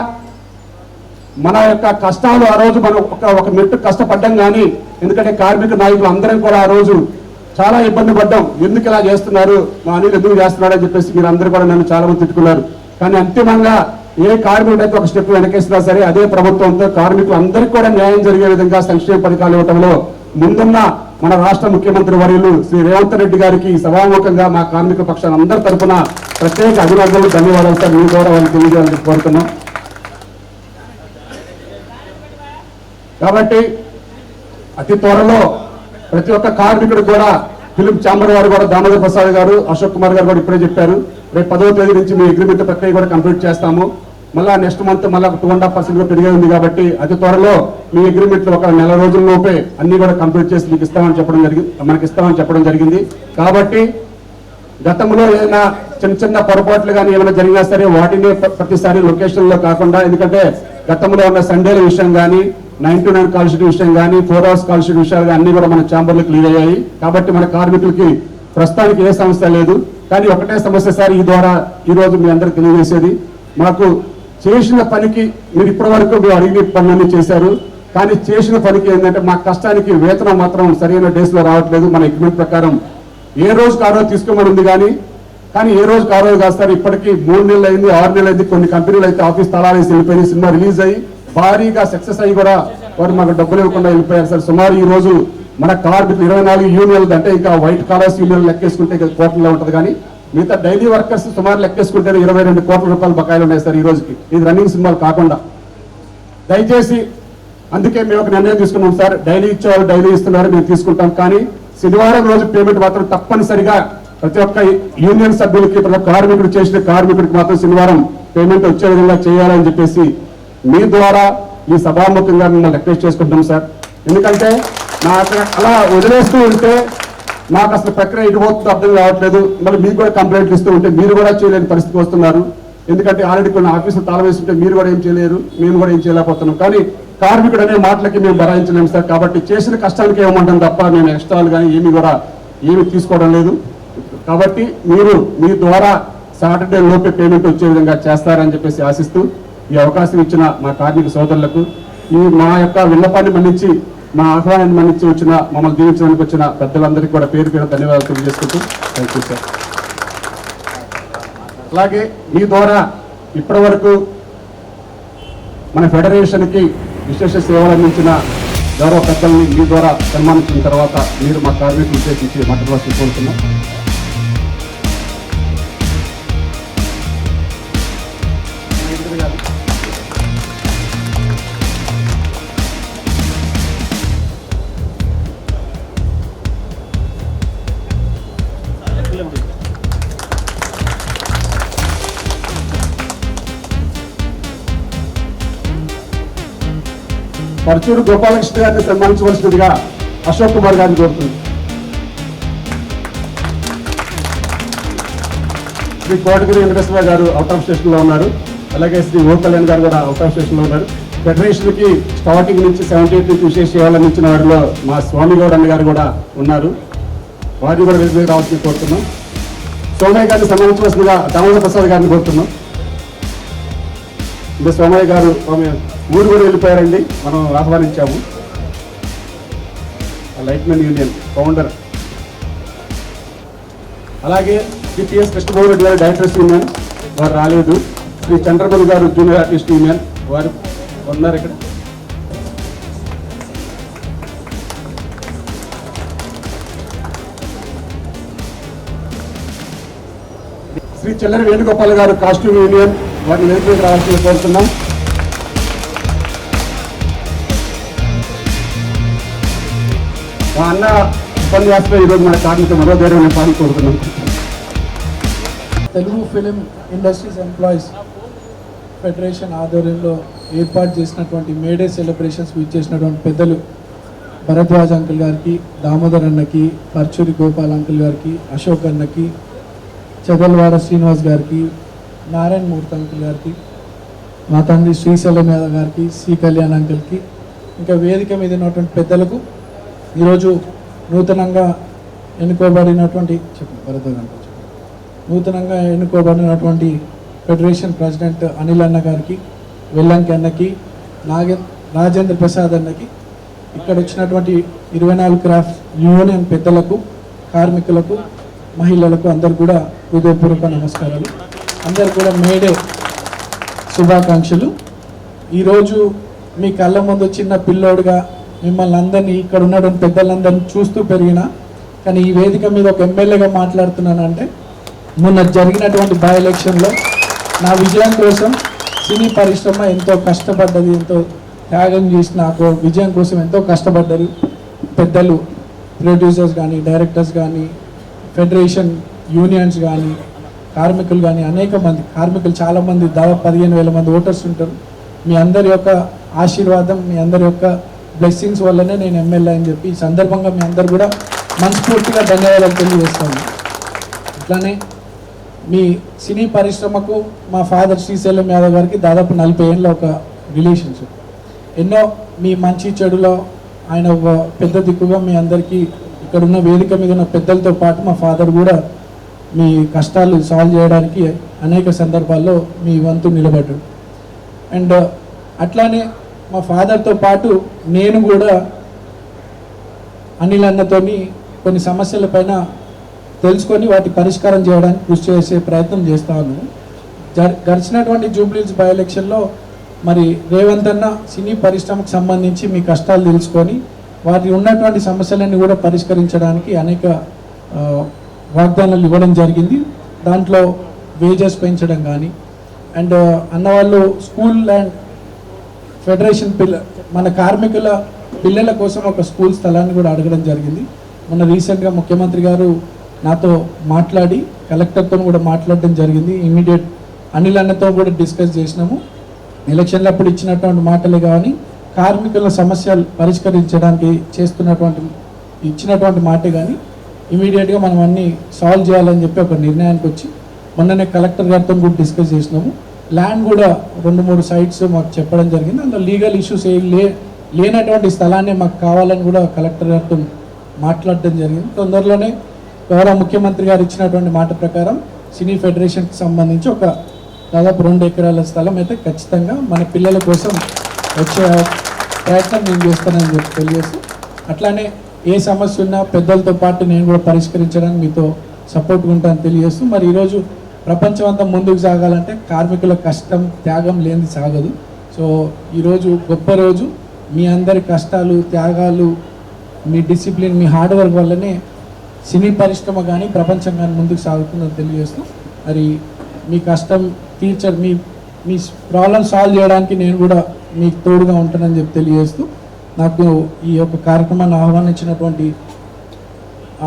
మన యొక్క కష్టాలు ఆ రోజు మనం ఒక మెట్టు కష్టపడ్డాం కానీ, ఎందుకంటే కార్మిక నాయకులు అందరం కూడా ఆ రోజు చాలా ఇబ్బంది పడ్డాం. ఎందుకు ఇలా చేస్తున్నారు, మా అనిల్ ఎందుకు చేస్తున్నాడు అని చెప్పేసి మీరు అందరూ కూడా నన్ను చాలా మంది తిట్టుకున్నారు. కానీ అంతిమంగా ఏ కార్మికుడు అయితే ఒక స్టెప్ వెనకేసినా సరే అదే ప్రభుత్వంతో కార్మికులు అందరికీ కూడా న్యాయం జరిగే విధంగా సంక్షేమ పథకాలు ఇవ్వడంలో ముందున్న మన రాష్ట్ర ముఖ్యమంత్రి వర్యులు శ్రీ రేవంత్ రెడ్డి గారికి సభాముఖంగా మా కార్మిక పక్షాల అందరి తరఫున ప్రత్యేక అభినందనలు, ధన్యవాదాలు సార్. మీ ద్వారా వాళ్ళకి తెలియజేయాలని కోరుతున్నాం. కాబట్టి అతి త్వరలో ప్రతి ఒక్క కార్మికుడు కూడా ఫిలిం ఛాంబర్ వారు కూడా దామోదర్ ప్రసాద్ గారు, అశోక్ కుమార్ గారు కూడా ఇప్పుడే చెప్పారు, రేపు 10వ తేదీ నుంచి మీ అగ్రిమెంట్ ప్రక్రియ కూడా కంప్లీట్ చేస్తాము. మళ్ళా నెక్స్ట్ మంత్ మళ్ళీ 2.5% కూడా పెరిగే ఉంది కాబట్టి అతి త్వరలో మీ అగ్రిమెంట్ ఒక నెల రోజుల్లోపే అన్ని కూడా కంప్లీట్ చేసి మీకు ఇస్తామని చెప్పడం జరిగింది. కాబట్టి గతంలో ఏదైనా చిన్న పొరపాట్లు కానీ ఏమైనా జరిగినా సరే వాటిని ప్రతిసారి లొకేషన్ లో కాకుండా, ఎందుకంటే గతంలో ఉన్న సండేల విషయం కానీ, 9 to 9 కాల్ షీట్ విషయం కానీ, 4 hours కాల్ షీట్ విషయాలు అన్ని కూడా మన ఛాంబర్లో క్లియర్ అయ్యాయి. కాబట్టి మన కార్మికులకి ప్రస్తుతానికి ఏ సమస్య లేదు. కానీ ఒకటే సమస్య సార్, ఈ ద్వారా ఈ రోజు మీ అందరికి తెలియజేసేది, మాకు చేసిన పనికి మీరు ఇప్పటి వరకు మీరు అడిగిన పనులన్నీ చేశారు, కానీ చేసిన పనికి ఏంటంటే మా కష్టానికి వేతనం మాత్రం సరైన డేస్ లో రావట్లేదు. మన అగ్రిమెంట్ ప్రకారం ఏ రోజుకి ఆ రోజు తీసుకోమని ఉంది కానీ ఏ రోజుకి ఆ రోజు కాదు సార్. ఇప్పటికీ 3 నెలలు అయింది, 6 నెలలు అయింది. కొన్ని కంపెనీలు అయితే ఆఫీస్ తాళాలు వేసి వెళ్ళిపోయి సినిమా రిలీజ్ అయ్యి భారీగా సక్సెస్ అయ్యి కూడా వారు మాకు డబ్బులు ఇవ్వకుండా వెళ్ళిపోయారు సార్. సుమారు ఈ రోజు మన కార్మికులు 24 యూనియన్లు, అంటే ఇంకా వైట్ కాలర్స్ యూనియన్లు లెక్కేసుకుంటే కోట్లలో ఉంటుంది, కానీ మిగతా డైలీ వర్కర్స్ సుమారు లెక్కేసుకుంటే 22 కోట్ల రూపాయల బకాయిలు ఉన్నాయి సార్ ఈ రోజుకి, ఇది రన్నింగ్ సినిమాలు కాకుండా. దయచేసి అందుకే మేము ఒక నిర్ణయం తీసుకున్నాం సార్, డైలీ ఇచ్చేవాళ్ళు డైలీ ఇస్తున్నారు, మేము తీసుకుంటాం, కానీ శనివారం రోజు పేమెంట్ మాత్రం తప్పనిసరిగా ప్రతి ఒక్క యూనియన్ సభ్యులకి, ప్రతి ఒక్క కార్మికుడు చేసిన కార్మికుడికి మాత్రం శనివారం పేమెంట్ వచ్చే విధంగా చేయాలని చెప్పేసి మీ ద్వారా ఈ సభాముఖంగా మిమ్మల్ని రిక్వెస్ట్ చేసుకుంటాం సార్. ఎందుకంటే నాకు అలా వదిలేస్తూ ఉంటే నాకు అసలు ప్రక్రియ ఇటు పోతుందో అర్థం కావట్లేదు. మళ్ళీ మీకు కూడా కంప్లైంట్లు ఇస్తూ ఉంటే మీరు కూడా చేయలేని పరిస్థితికి వస్తున్నారు. ఎందుకంటే ఆల్రెడీ కొన్ని ఆఫీసులు తాళం వేస్తుంటే మీరు కూడా ఏం చేయలేరు, మేము కూడా ఏం చేయలేకపోతున్నాం. కానీ కార్మికుడు అనే మాటలకి మేము భరాయించలేము సార్. కాబట్టి చేసిన కష్టానికి ఏమంటాం తప్ప మేము ఎక్స్ట్రాలు కానీ ఏమి తీసుకోవడం లేదు. కాబట్టి మీరు మీ ద్వారా సాటర్డే లోపే పేమెంట్ వచ్చే విధంగా చేస్తారని చెప్పేసి ఆశిస్తూ ఈ అవకాశం ఇచ్చిన మా కార్మిక సోదరులకు, మా యొక్క విన్నపాన్ని మన్నించి, మా ఆహ్వానాన్ని మన్నించి మమ్మల్ని దీవించడానికి వచ్చిన పెద్దలందరికీ కూడా పేరు ధన్యవాదాలు తెలియజేసుకుంటూ థ్యాంక్ యూ సార్. అలాగే మీ ద్వారా ఇప్పటి వరకు మన ఫెడరేషన్కి విశేష సేవలు అందించిన గౌరవ పెద్దల్ని మీ ద్వారా సన్మానించిన తర్వాత మీరు మా కార్మికులు ఉద్దేశించి మాట్లాడవలసి కోరుతున్నాం. పరచూరు గోపాలకృష్ణ గారిని సన్మానించవలసినదిగా అశోక్ కుమార్ గారిని కోరుతుంది. శ్రీ కోటగిరి వెంకటేశ్వర గారు అవుట్ ఆఫ్ స్టేషన్ లో ఉన్నారు. అలాగే శ్రీ ఓ కళ్యాణ్ గారు కూడా అవుట్ ఆఫ్ స్టేషన్ లో ఉన్నారు. ఫెడరేషన్ కి స్టార్టింగ్ నుంచి 78 నుంచి విశేష సేవలు అందించిన వారిలో మా స్వామి గౌడ్ అన్న గారు కూడా ఉన్నారు. వారిని కూడా వెలుగు రావాల్సింది కోరుతున్నాం. సోమయ్య గారిని సన్మానించవలసిందిగా దామోదర్ ప్రసాద్ గారిని కోరుతున్నాం. ఇంకా సోమయ్య గారు ఆమె ఊరు కూడా వెళ్ళిపోయారండి, మనం ఆహ్వానించాము. లైట్మెన్ యూనియన్ ఫౌండర్. అలాగే శ్రీ పిఎస్ కృష్ణబాబు రెడ్డి గారు డైరెక్టర్స్ యూనియన్, వారు రాలేదు. శ్రీ చంద్రబాబు గారు జూనియర్ ఆర్టిస్ట్ యూనియన్, వారు ఉన్నారు ఇక్కడ. శ్రీ చెల్లరి వేణుగోపాల్ గారు కాస్ట్యూమ్ యూనియన్, వారిని వేదికకు రావాల్సింది కోరుతున్నాం. మా అన్న ఉపన్యాసంలో ఈరోజు మన కార్మిక మనోధైర్యం నింపాలని కోరుతున్నాం. Telugu film industries employees federation ఆధ్వర్యంలో ఏర్పాటు చేసినటువంటి మేడే సెలబ్రేషన్స్ చేసినటువంటి పెద్దలు భరద్వాజ్ అంకుల్ గారికి, దామోదర్ అన్నకి, పర్చూరి గోపాల్ అంకుల్ గారికి, అశోక్ అన్నకి, చదల్వాడ శ్రీనివాస్ గారికి, నారాయణ మూర్తి అంకుల్ గారికి, మా తండ్రి శ్రీశైలం యాదవ్ గారికి, సి కళ్యాణ్ అంకుల్కి, ఇంకా వేదిక మీద ఉన్నటువంటి పెద్దలకు, ఈరోజు నూతనంగా ఎన్నుకోబడినటువంటి ఫెడరేషన్ ప్రెసిడెంట్ అనిల్ అన్న గారికి, వెల్లంకి అన్నకి, రాజేంద్ర ప్రసాద్ అన్నకి, ఇక్కడ వచ్చినటువంటి 24 క్రాఫ్ట్ యూనియన్ పెద్దలకు, కార్మికులకు, మహిళలకు అందరు కూడా హృదయపూర్వక నమస్కారాలు. అందరు కూడా మేడే శుభాకాంక్షలు. ఈరోజు మీ కళ్ళ ముందు చిన్న పిల్లోడుగా మిమ్మల్ని అందరినీ, ఇక్కడ ఉన్నటువంటి పెద్దలందరినీ చూస్తూ పెరిగినా, కానీ ఈ వేదిక మీద ఒక ఎమ్మెల్యేగా మాట్లాడుతున్నానంటే, మొన్న జరిగినటువంటి బై ఎలక్షన్లో నా విజయం కోసం సినీ పరిశ్రమ ఎంతో కష్టపడ్డది, ఎంతో త్యాగం చేసి నాకు విజయం కోసం ఎంతో కష్టపడ్డారు. పెద్దలు, ప్రొడ్యూసర్స్ కానీ, డైరెక్టర్స్ కానీ, ఫెడరేషన్ యూనియన్స్ కానీ, కార్మికులు కానీ, అనేక మంది కార్మికులు, చాలామంది, దాదాపు 15,000 మంది ఓటర్స్ ఉంటారు. మీ అందరి యొక్క ఆశీర్వాదం, మీ అందరి యొక్క బ్లెస్సింగ్స్ వల్లనే నేను ఎమ్మెల్యే అని చెప్పి ఈ సందర్భంగా మీ అందరు కూడా మనస్ఫూర్తిగా ధన్యవాదాలు తెలియజేస్తాను. అట్లానే మీ సినీ పరిశ్రమకు మా ఫాదర్ శ్రీశైలం యాదవ్ గారికి దాదాపు 40 ఏళ్ళ ఒక రిలేషన్షిప్. ఎన్నో మీ మంచి చెడులో ఆయన పెద్ద దిక్కుగా మీ అందరికీ ఇక్కడ ఉన్న వేదిక మీద ఉన్న పెద్దలతో పాటు మా ఫాదర్ కూడా మీ కష్టాలు సాల్వ్ చేయడానికి అనేక సందర్భాల్లో మీ వంతు నిలబడ్డాడు. అండ్ అట్లానే మా ఫాదర్తో పాటు నేను కూడా అనిల్ అన్నతోని కొన్ని సమస్యలపైన తెలుసుకొని వాటి పరిష్కారం చేయడానికి కృషి చేసే ప్రయత్నం చేస్తాను. గడిచినటువంటి జూబ్లీస్ బై ఎలక్షన్లో మరి రేవంత్ అన్న సినీ పరిశ్రమకు సంబంధించి మీ కష్టాలు తెలుసుకొని వాటి ఉన్నటువంటి సమస్యలన్నీ కూడా పరిష్కరించడానికి అనేక వాగ్దానాలు ఇవ్వడం జరిగింది. దాంట్లో వేజెస్ పెంచడం కానీ, అండ్ అన్నవాళ్ళు స్కూల్ అండ్ ఫెడరేషన్ మన కార్మికుల పిల్లల కోసం ఒక స్కూల్ స్థలాన్ని కూడా అడగడం జరిగింది. మొన్న రీసెంట్గా ముఖ్యమంత్రి గారు నాతో మాట్లాడి కలెక్టర్తో కూడా మాట్లాడడం జరిగింది. ఇమీడియట్ అనిల్ అన్నతో కూడా డిస్కస్ చేసినాము. ఎలక్షన్లు అప్పుడు ఇచ్చినటువంటి మాటలే కానీ కార్మికుల సమస్యలు పరిష్కరించడానికి ఇచ్చినటువంటి మాటే కానీ ఇమీడియట్గా మనం అన్నీ సాల్వ్ చేయాలని చెప్పి ఒక నిర్ణయానికి వచ్చి మొన్ననే కలెక్టర్ గారితో కూడా డిస్కస్ చేసినాము. ల్యాండ్ కూడా 2-3 సైట్స్ మాకు చెప్పడం జరిగింది. అందులో లీగల్ ఇష్యూస్ లేనటువంటి స్థలాన్ని మాకు కావాలని కూడా కలెక్టర్ గారితో మాట్లాడడం జరిగింది. తొందరలోనే గౌరవ ముఖ్యమంత్రి గారు ఇచ్చినటువంటి మాట ప్రకారం సినీ ఫెడరేషన్కి సంబంధించి ఒక దాదాపు 2 ఎకరాల స్థలం అయితే ఖచ్చితంగా మన పిల్లల కోసం వచ్చే ప్రయత్నం నేను చేస్తానని చెప్పి తెలియజేస్తూ, అట్లానే ఏ సమస్య ఉన్నా పెద్దలతో పాటు నేను కూడా పరిష్కరించడానికి మీతో సపోర్ట్గా ఉంటానని తెలియజేస్తూ, మరి ఈరోజు ప్రపంచం అంతా ముందుకు సాగాలంటే కార్మికుల కష్టం, త్యాగం లేనిది సాగదు. సో ఈరోజు గొప్ప రోజు. మీ అందరి కష్టాలు, త్యాగాలు, మీ డిసిప్లిన్, మీ హార్డ్ వర్క్ వల్లనే సినీ పరిశ్రమ కానీ ప్రపంచం కానీ ముందుకు సాగుతుందని తెలియజేస్తూ, మరి మీ కష్టం మీ ప్రాబ్లమ్ సాల్వ్ చేయడానికి నేను కూడా మీకు తోడుగా ఉంటానని చెప్పి తెలియజేస్తూ, నాకు ఈ యొక్క కార్యక్రమాన్ని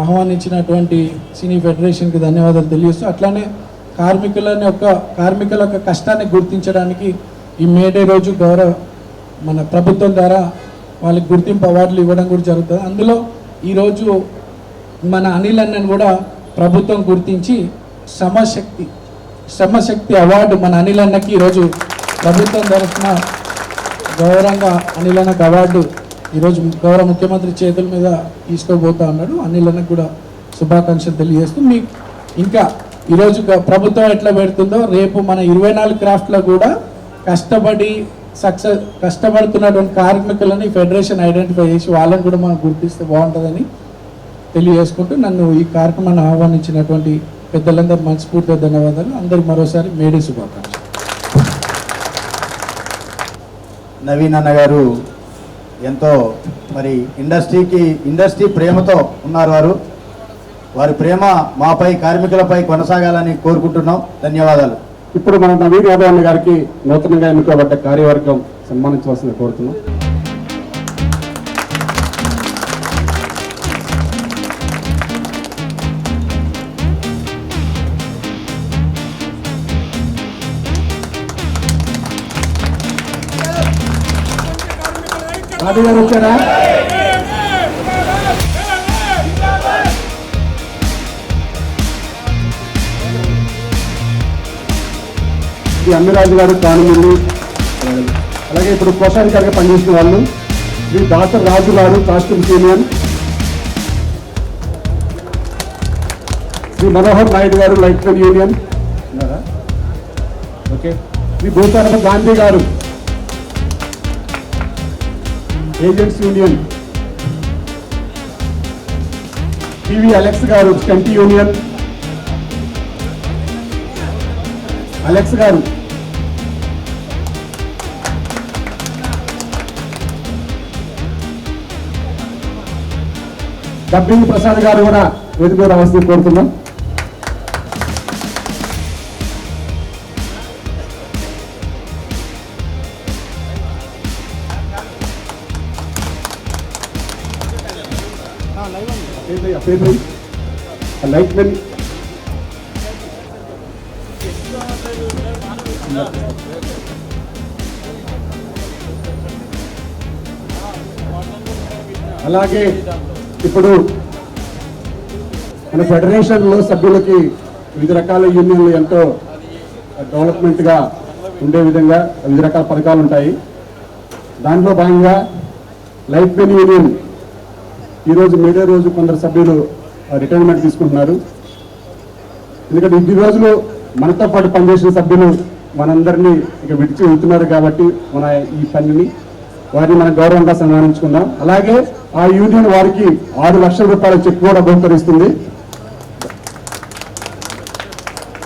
ఆహ్వానించినటువంటి సినీ ఫెడరేషన్కి ధన్యవాదాలు తెలియజేస్తూ, అట్లానే కార్మికుల యొక్క కష్టాన్ని గుర్తించడానికి ఈ మేడే రోజు మన ప్రభుత్వం ద్వారా వాళ్ళకి గుర్తింపు అవార్డులు ఇవ్వడం కూడా జరుగుతుంది. అందులో ఈరోజు మన అనిల్ అన్నను కూడా ప్రభుత్వం గుర్తించి శ్రమశక్తి అవార్డు మన అనిల్ అన్నకి ఈరోజు ప్రభుత్వం తరఫున గౌరవంగా అనిల్ అన్నకు అవార్డు ఈరోజు గౌరవ ముఖ్యమంత్రి చేతుల మీద తీసుకోబోతా ఉన్నాడు. అనిల్ అన్నకు కూడా శుభాకాంక్షలు తెలియజేస్తూ, ఇంకా ఈరోజు ప్రభుత్వం ఎట్లా పెడుతుందో రేపు మన 24 క్రాఫ్ట్లో కూడా కష్టపడి కష్టపడుతున్నటువంటి కార్మికులని ఫెడరేషన్ ఐడెంటిఫై చేసి వాళ్ళని కూడా మనం గుర్తిస్తే బాగుంటుందని తెలియజేసుకుంటూ నన్ను ఈ కార్యక్రమాన్ని ఆహ్వానించినటువంటి పెద్దలందరూ మనస్ఫూర్తిగా ధన్యవాదాలు. అందరికి మరోసారి మేడే శుభాకాంక్షలు. నవీన్ అన్న గారు ఎంతో మరి ఇండస్ట్రీ ప్రేమతో ఉన్నారు. వారి ప్రేమ మాపై కార్మికులపై కొనసాగాలని కోరుకుంటున్నాం. ధన్యవాదాలు. ఇప్పుడు మన నవీన్ యాదవ్ అన్న గారికి నూతనంగా ఎన్నుకోబడ్డ కార్యవర్గం సన్మానించవలసింది కోరుతున్నాం. గారు వచ్చారా? శ్రీ అమ్మిరాజు గారు కానుమల్లి, అలాగే ఇప్పుడు కోశాధికారిగా పనిచేసిన వాళ్ళు శ్రీ దాసర్ రాజు గారు కాస్ట్యూమ్స్ యూనియన్, శ్రీ మనోహర్ నాయుడు గారు లైట్మెన్ యూనియన్, ఓకే, శ్రీ భూతారప గాంధీ గారు ఏజెంట్స్ యూనియన్, టీవీ అలెక్స్ గారు స్టంట్ యూనియన్, అలెక్స్ గారు, డబ్బింగ్ ప్రసాద్ గారు కూడా వేదిక మీద రావాల్సింది కోరుతున్నాం. లైట్మెన్ అలాగే ఇప్పుడు మన ఫెడరేషన్లో సభ్యులకి వివిధ రకాల యూనియన్లు ఎంతో డెవలప్మెంట్గా ఉండే విధంగా వివిధ రకాల పథకాలు ఉంటాయి. దాంట్లో భాగంగా లైట్మెన్ యూనియన్ ఈరోజు మీడే రోజు కొందరు సభ్యులు రిటైర్మెంట్ తీసుకుంటున్నారు. ఎందుకంటే ఇన్ని రోజులు మనతో పాటు పనిచేసిన సభ్యులు మనందరినీ ఇక విడిచి వెళ్తున్నారు కాబట్టి మన ఈ పనిని వారిని మనం గౌరవంగా సన్మానించుకుందాం. అలాగే ఆ యూనియన్ వారికి 6 లక్షల రూపాయల చెక్ కూడా బహుకరిస్తుంది.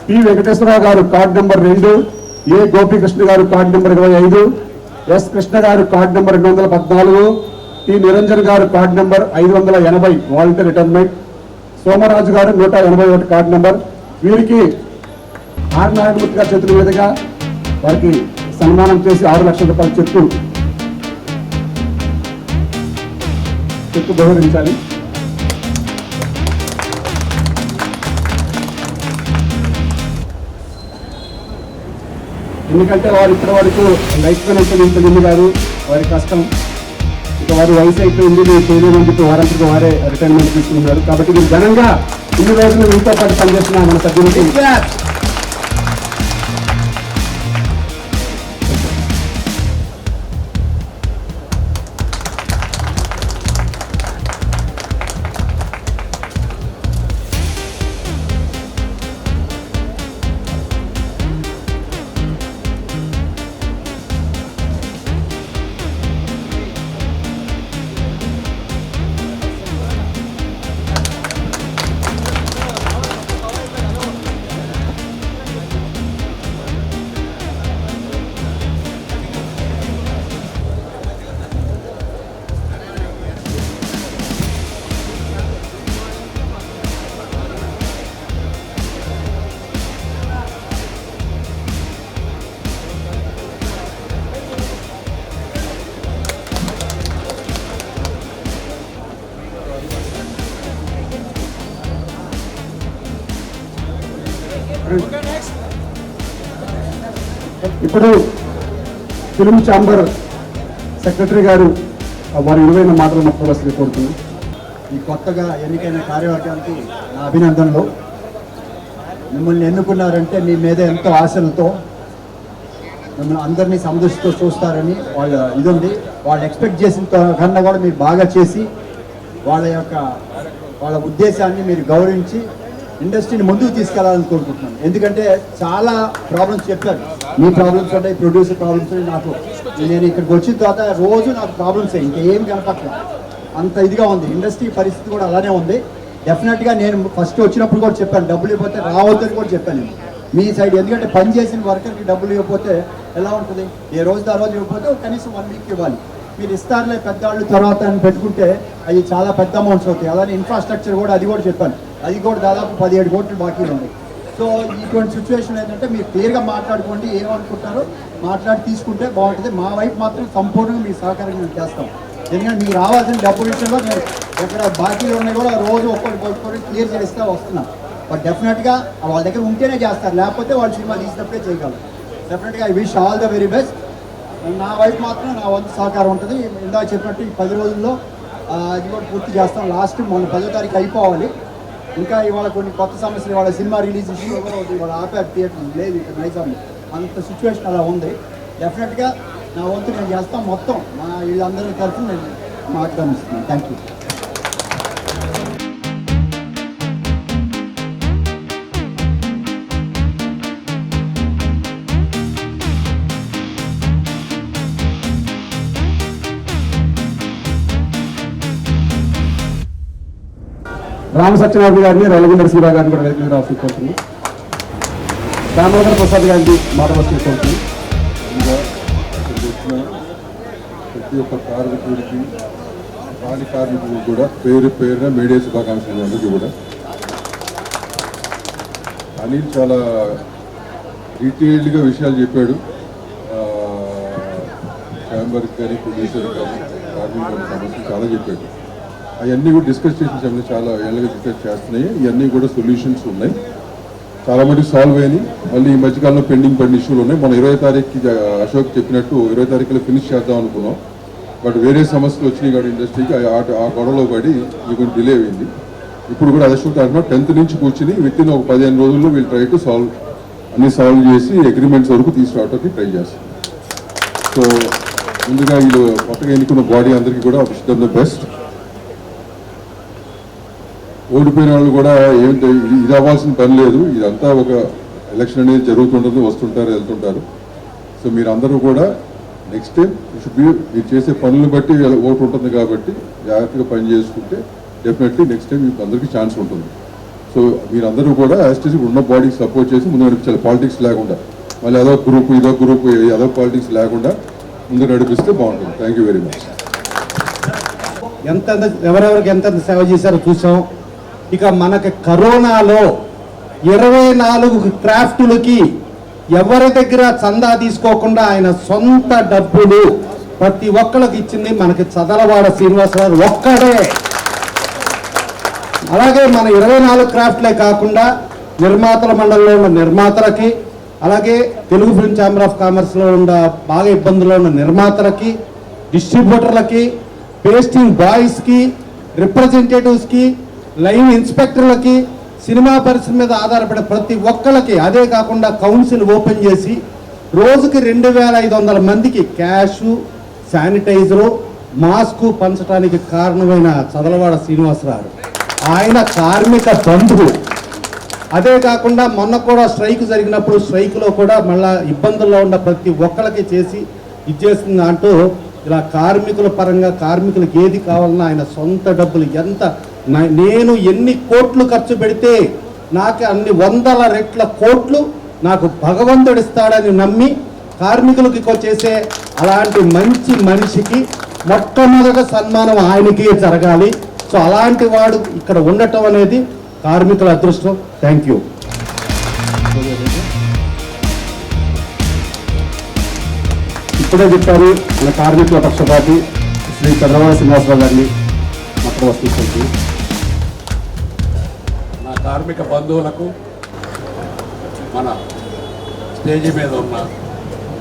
పి వెంకటేశ్వరరావు గారు కార్డు నెంబర్ 2, ఏ గోపీకృష్ణ గారు కార్డు నెంబర్ 25, ఎస్ కృష్ణ గారు కార్డు నెంబర్ 214, టి నిరంజన్ గారు card number 580 volunteer retirement, Somaraju గారు 181 కార్డు నెంబర్. వీరికి ఆర్ నారాయణమూర్తి గారి చేతుల మీదుగా వారికి సన్మానం చేసి 6 లక్షల రూపాయల చెక్కు బహుకరించాలి. ఎందుకంటే వారు ఇప్పటి వరకు లైఫ్మెన్ అంటే ఇంతమంది కాదు, వారి కష్టం, ఇక వారి వయసు అయిపోయింది, నేను చేయలేదని చెప్పి వారంతకు వారే రిటైర్మెంట్ తీసుకున్నారు. కాబట్టి మీరు ఘనంగా ఇన్ని రోజులు మీతో పాటు పనిచేసిన మన సభ్యులకి ఇప్పుడు ఫిల్మ్ ఛాంబర్ సెక్రటరీ గారు వారి విలువైన మాటలు మాట్లాడాల్సింది కోరుతున్నాను. ఈ కొత్తగా ఎన్నికైన కార్యవర్గానికి నా అభినందనలు. మిమ్మల్ని ఎన్నుకున్నారంటే మీ మీద ఎంతో ఆశలతో మిమ్మల్ని అందరినీ సమదృష్టితో చూస్తారని వాళ్ళ ఇది ఉంది. వాళ్ళు ఎక్స్పెక్ట్ చేసిన కన్నా కూడా మీరు బాగా చేసి వాళ్ళ ఉద్దేశాన్ని మీరు గౌరవించి ఇండస్ట్రీని ముందుకు తీసుకెళ్లాలని కోరుకుంటున్నాను. ఎందుకంటే చాలా ప్రాబ్లమ్స్ చెప్పారు, మీ ప్రాబ్లమ్స్ ఉంటాయి, ప్రొడ్యూసర్ ప్రాబ్లమ్స్ ఉంటాయి. నాకు నేను ఇక్కడికి వచ్చిన తర్వాత రోజు నాకు ప్రాబ్లమ్స్ ఇంకేం కనపట్లేదు, అంత ఇదిగా ఉంది. ఇండస్ట్రీ పరిస్థితి కూడా అలానే ఉంది. డెఫినెట్గా నేను ఫస్ట్ వచ్చినప్పుడు కూడా చెప్పాను, డబ్బులు ఇవ్వకపోతే రావద్దని కూడా చెప్పాను నేను మీ సైడ్. ఎందుకంటే పని చేసిన వర్కర్కి డబ్బులు ఇవ్వకపోతే ఎలా ఉంటుంది? ఏ రోజు ఆ రోజు ఇవ్వకపోతే కనీసం 1 వీక్ ఇవ్వాలి. మీరు ఇస్తారులే పెద్దవాళ్ళు తర్వాత అని పెట్టుకుంటే అవి చాలా పెద్ద అమౌంట్స్ అవుతాయి. అలానే ఇన్ఫ్రాస్ట్రక్చర్ కూడా అది కూడా చెప్పాను, అది కూడా దాదాపు 17 కోట్లు బాకీలు ఉన్నాయి. సో ఇటువంటి సిచ్యువేషన్ ఏంటంటే మీరు క్లియర్గా మాట్లాడుకోండి, ఏమనుకుంటారో మాట్లాడి తీసుకుంటే బాగుంటుంది. మా వైపు మాత్రం సంపూర్ణంగా మీ సహకారం మేము చేస్తాం. ఎందుకంటే మీకు రావాల్సిన డబ్బు విషయంలో నేను ఎక్కడ బాకీలు ఉన్నాయి కూడా రోజు ఒక్కొక్కటి క్లియర్ చేస్తూ వస్తున్నాను. బట్ డెఫినెట్గా వాళ్ళ దగ్గర ఉంటేనే చేస్తారు, లేకపోతే వాళ్ళు సినిమా తీసినప్పుడే చేయగలరు. డెఫినెట్గా I wish all the very best. నా వైపు మాత్రం నా వంతు సహకారం ఉంటుంది. ఇందాక చెప్పినట్టు ఈ 10 రోజుల్లో అది కూడా పూర్తి చేస్తాం. లాస్ట్ మొన్న 10వ తారీఖు అయిపోవాలి. ఇంకా ఇవాళ కొన్ని కొత్త సమస్యలు, ఇవాళ సినిమా రిలీజ్ ఇష్యూలో కూడా ఇవాళ ఆపారు, థియేటర్ లేదు ఇక్కడ నైజాం, అంత సిచ్యువేషన్ అలా ఉంది. డెఫినెట్గా నా వంతు నేను చేస్తాం. మొత్తం మా వీళ్ళందరి తరఫున నేను మాట్లాడుతున్నాను. Thank you. రామ సత్యనారాయణ గారిని, రవిగుండ శ్రీరావు గారిని కూడా వేదిక మీద రాసుకుంటున్నాం. దామోదర ప్రసాద్ గారిని మాట వస్తుంటుంది. ప్రతి ఒక్క కార్మికుడికి, పాలి కార్మికుడికి కూడా పేరు పేరున మీడియా శుభాకాంక్షలు. అందరికీ కూడా అనిల్ చాలా డీటెయిల్డ్గా విషయాలు చెప్పాడు. ఛాంబర్కి కానీ, ప్రొడ్యూసర్ కానీ, కార్మికుల సమస్యలు చాలా చెప్పాడు. అవన్నీ కూడా డిస్కస్ చేసిన చాలా ఏళ్ళగా డిస్కస్ చేస్తున్నాయి. ఇవన్నీ కూడా సొల్యూషన్స్ ఉన్నాయి, చాలా మటుకు సాల్వ్ అయినాయి. మళ్ళీ ఈ మధ్యకాలంలో పెండింగ్ పడిన ఇష్యూలు ఉన్నాయి. మనం 20వ తారీఖుకి అశోక్ చెప్పినట్టు 20వ తారీఖులో ఫినిష్ చేద్దాం అనుకున్నాం. బట్ వేరే సమస్యలు వచ్చినాయి కాబట్టి ఇండస్ట్రీకి ఆ గొడవలో పడి కొంచెం డిలే అయింది. ఇప్పుడు కూడా అశోక్ అంటున్నా 10th నుంచి కూర్చుని వితిన్ ఒక 15 రోజుల్లో వీళ్ళు ట్రై టు సాల్వ్ చేసి అగ్రిమెంట్స్ వరకు తీసుకురావడానికి ట్రై చేస్తాం. సో ముందుగా వీళ్ళు కొత్తగా ఎన్నుకున్న బాడీ అందరికీ కూడా విష్ దెమ్ ద బెస్ట్. ఓడిపోయిన వాళ్ళు కూడా ఏమిటి ఇది అవ్వాల్సిన పని లేదు. ఇదంతా ఒక ఎలక్షన్ అనేది జరుగుతుంటుంది, వస్తుంటారు, వెళ్తుంటారు. సో మీరు అందరూ కూడా నెక్స్ట్ టైం మీరు చేసే పనులను బట్టి ఓటు ఉంటుంది కాబట్టి జాగ్రత్తగా పని చేసుకుంటే డెఫినెట్లీ నెక్స్ట్ టైం మీకు అందరికీ ఛాన్స్ ఉంటుంది. సో మీరందరూ కూడా యాస్టీస్ ఉన్న బాడీకి సపోర్ట్ చేసి ముందు నడిపించాలి, పాలిటిక్స్ లేకుండా. మళ్ళీ అదో గ్రూప్ అదో పాలిటిక్స్ లేకుండా ముందు నడిపిస్తే బాగుంటుంది. Thank you very much. ఎవరెవరికి ఎంత సేవ చేశారో చూసాం. ఇక మనకి కరోనాలో 24 క్రాఫ్టులకి ఎవరి దగ్గర చందా తీసుకోకుండా ఆయన సొంత డబ్బులు ప్రతి ఒక్కరికి ఇచ్చింది మనకి చదలవాడ శ్రీనివాసరావు ఒక్కడే. అలాగే మన 24 క్రాఫ్ట్లే కాకుండా నిర్మాతల మండలిలో ఉన్న నిర్మాతలకి, అలాగే తెలుగు ఫిల్మ్ ఛాంబర్ ఆఫ్ కామర్స్లో ఉన్న బాగా ఇబ్బందుల్లో ఉన్న నిర్మాతలకి, డిస్ట్రిబ్యూటర్లకి, పేస్టింగ్ బాయ్స్కి, రిప్రజెంటేటివ్స్కి, లైన్ ఇన్స్పెక్టర్లకి, సినిమా పరిశ్రమ మీద ఆధారపడే ప్రతి ఒక్కరికి, అదే కాకుండా కౌన్సిల్ ఓపెన్ చేసి రోజుకి 2500 మందికి క్యాషు, శానిటైజరు, మాస్కు పంచడానికి కారణమైన చదలవాడ శ్రీనివాసరావు ఆయన కార్మిక బంధువు. అదే కాకుండా మొన్న కూడా స్ట్రైక్ జరిగినప్పుడు స్ట్రైక్లో కూడా మళ్ళా ఇబ్బందుల్లో ఉన్న ప్రతి ఒక్కరికి చేసి ఇచ్చేస్తుంది అంటూ ఇలా కార్మికుల పరంగా కార్మికులకు ఏది కావాలన్నా ఆయన సొంత డబ్బులు నేను ఎన్ని కోట్లు ఖర్చు పెడితే నాకు అన్ని 100 రెట్ల కోట్లు నాకు భగవంతుడు ఇస్తాడని నమ్మి కార్మికులకి చేసే అలాంటి మంచి మనిషికి మొట్టమొదటి సన్మానం ఆయనకే జరగాలి. సో అలాంటి వాడు ఇక్కడ ఉండటం అనేది కార్మికుల అదృష్టం. Thank you. ఇప్పుడే చెప్పారు మన కార్మికుల పక్షపాతి శ్రీ చంద్రబాబు శ్రీనివాసరావు గారిని మాత్రం వస్తుంది. నా కార్మిక బంధువులకు, మన స్టేజీ మీద ఉన్న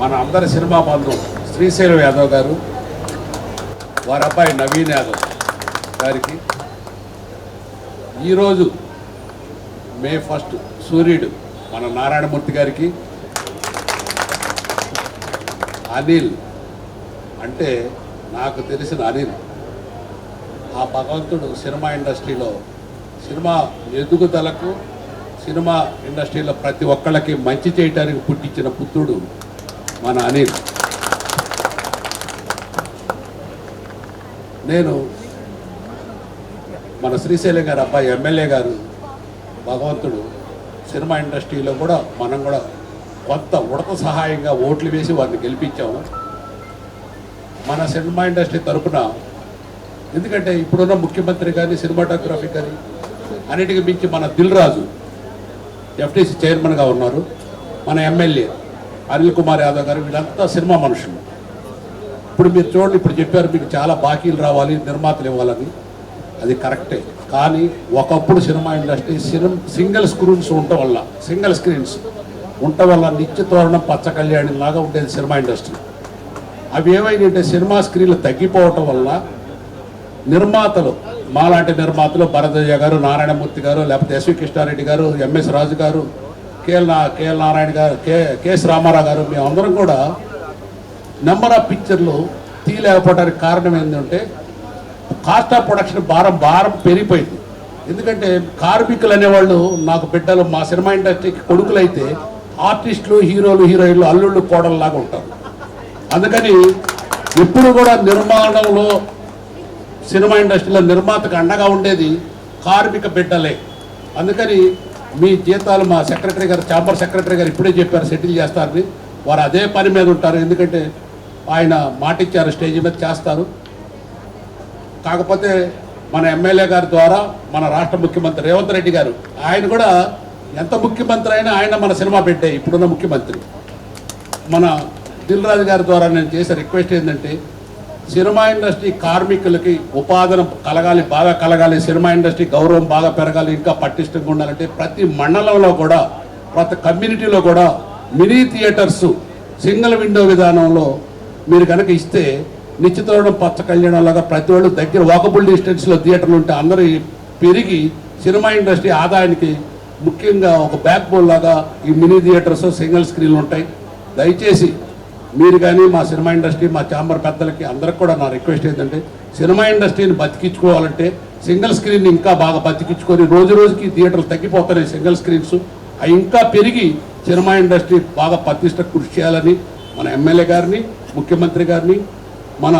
మన అందరి సినిమా బంధువు శ్రీశైలం యాదవ్ గారు, వారి అబ్బాయి నవీన్ యాదవ్ గారికి, ఈరోజు మే 1 సూర్యుడు మన నారాయణమూర్తి గారికి, అనిల్ అంటే నాకు తెలిసిన అనిల్ ఆ భగవంతుడు సినిమా ఇండస్ట్రీలో సినిమా ఎదుగుదలకు సినిమా ఇండస్ట్రీలో ప్రతి ఒక్కళ్ళకి మంచి చేయడానికి పుట్టించిన పుత్రుడు మన అనిల్. నేను మన శ్రీశైలం గారు అబ్బాయి ఎమ్మెల్యే గారు భగవంతుడు సినిమా ఇండస్ట్రీలో కూడా మనం కూడా కొంత ఉడత సహాయంగా ఓట్లు వేసి వారిని గెలిపించాము. మన సినిమా ఇండస్ట్రీ తరఫున, ఎందుకంటే ఇప్పుడున్న ముఖ్యమంత్రి కానీ సినిమాటోగ్రఫీ కానీ అన్నిటికీ మించి మన దిల్ రాజు ఎఫ్టీసీ చైర్మన్గా ఉన్నారు. మన ఎమ్మెల్యే అనిల్ కుమార్ యాదవ్ గారు, వీళ్ళంతా సినిమా మనుషులు. ఇప్పుడు మీరు చూడండి, ఇప్పుడు చెప్పారు మీకు చాలా బాకీలు రావాలి, నిర్మాతలు ఇవ్వాలని. అది కరెక్టే, కానీ ఒకప్పుడు సినిమా ఇండస్ట్రీ సింగిల్ స్క్రీన్స్ ఉండటం వల్ల నిత్య తోరణం పచ్చ కళ్యాణి లాగా ఉండేది సినిమా ఇండస్ట్రీ. అవి ఏమైందంటే సినిమా స్క్రీన్లు తగ్గిపోవటం వల్ల నిర్మాతలు, మాలాంటి నిర్మాతలు భరతయ్య గారు, నారాయణమూర్తి గారు, లేకపోతే ఎస్వి కృష్ణారెడ్డి గారు, ఎంఎస్ రాజు గారు, కేఎల్ నారాయణ గారు, కేఎస్ రామారావు గారు, మేమందరం కూడా నెంబర్ ఆఫ్ పిక్చర్లు తీయలేకపోవడానికి కారణం ఏంటంటే కాస్ట్ ఆఫ్ ప్రొడక్షన్ భారం పెరిగిపోయింది. ఎందుకంటే కార్మికులు అనేవాళ్ళు నాకు బిడ్డలు, మా సినిమా ఇండస్ట్రీకి కొడుకులు అయితే ఆర్టిస్టులు, హీరోలు, హీరోయిన్లు, అల్లుళ్ళు, కోడల్లాగా ఉంటారు. అందుకని ఇప్పుడు కూడా నిర్మాణంలో సినిమా ఇండస్ట్రీలో నిర్మాతకు అండగా ఉండేది కార్మిక బిడ్డలే. అందుకని మీ జీతాలు మా సెక్రటరీ గారు, ఛాంబర్ సెక్రటరీ గారు ఇప్పుడే చెప్పారు సెటిల్ చేస్తారని. వారు అదే పని మీద ఉంటారు, ఎందుకంటే ఆయన మాటిచ్చారు స్టేజ్ మీద చేస్తారు. కాకపోతే మన ఎమ్మెల్యే గారి ద్వారా మన రాష్ట్ర ముఖ్యమంత్రి రేవంత్ రెడ్డి గారు, ఆయన కూడా ఎంత ముఖ్యమంత్రి అయినా ఆయన మన సినిమా బిడ్డే ఇప్పుడున్న ముఖ్యమంత్రి. మన దిల్ రాజు గారి ద్వారా నేను చేసే రిక్వెస్ట్ ఏంటంటే సినిమా ఇండస్ట్రీ కార్మికులకి ఉపాధి కలగాలి, బాగా కలగాలి, సినిమా ఇండస్ట్రీ గౌరవం బాగా పెరగాలి, ఇంకా పటిష్టంగా ఉండాలంటే ప్రతి మండలంలో కూడా, ప్రతి కమ్యూనిటీలో కూడా మినీ థియేటర్స్ సింగిల్ విండో విధానంలో మీరు కనుక ఇస్తే నిశ్చితోరణం పచ్చ కళ్యాణంలాగా ప్రతి వాళ్ళు దగ్గర వాకబుల్ డిస్టెన్స్లో థియేటర్లు ఉంటే అందరూ పెరిగి సినిమా ఇండస్ట్రీ ఆదాయానికి ముఖ్యంగా ఒక బ్యాక్ బోన్ లాగా ఈ మినీ థియేటర్స్, సింగిల్ స్క్రీన్లు ఉంటాయి. దయచేసి మీరు కానీ మా సినిమా ఇండస్ట్రీ, మా ఛాంబర్ పెద్దలకి అందరికి కూడా నా రిక్వెస్ట్ ఏంటంటే సినిమా ఇండస్ట్రీని బతికించుకోవాలంటే సింగిల్ స్క్రీన్ ఇంకా బాగా బతికించుకొని, రోజు రోజుకి థియేటర్లు తగ్గిపోతున్నాయి సింగిల్ స్క్రీన్స్, అవి ఇంకా పెరిగి సినిమా ఇండస్ట్రీ బాగా ప్రతిష్ట కృషి చేయాలని మన ఎమ్మెల్యే గారిని, ముఖ్యమంత్రి గారిని, మన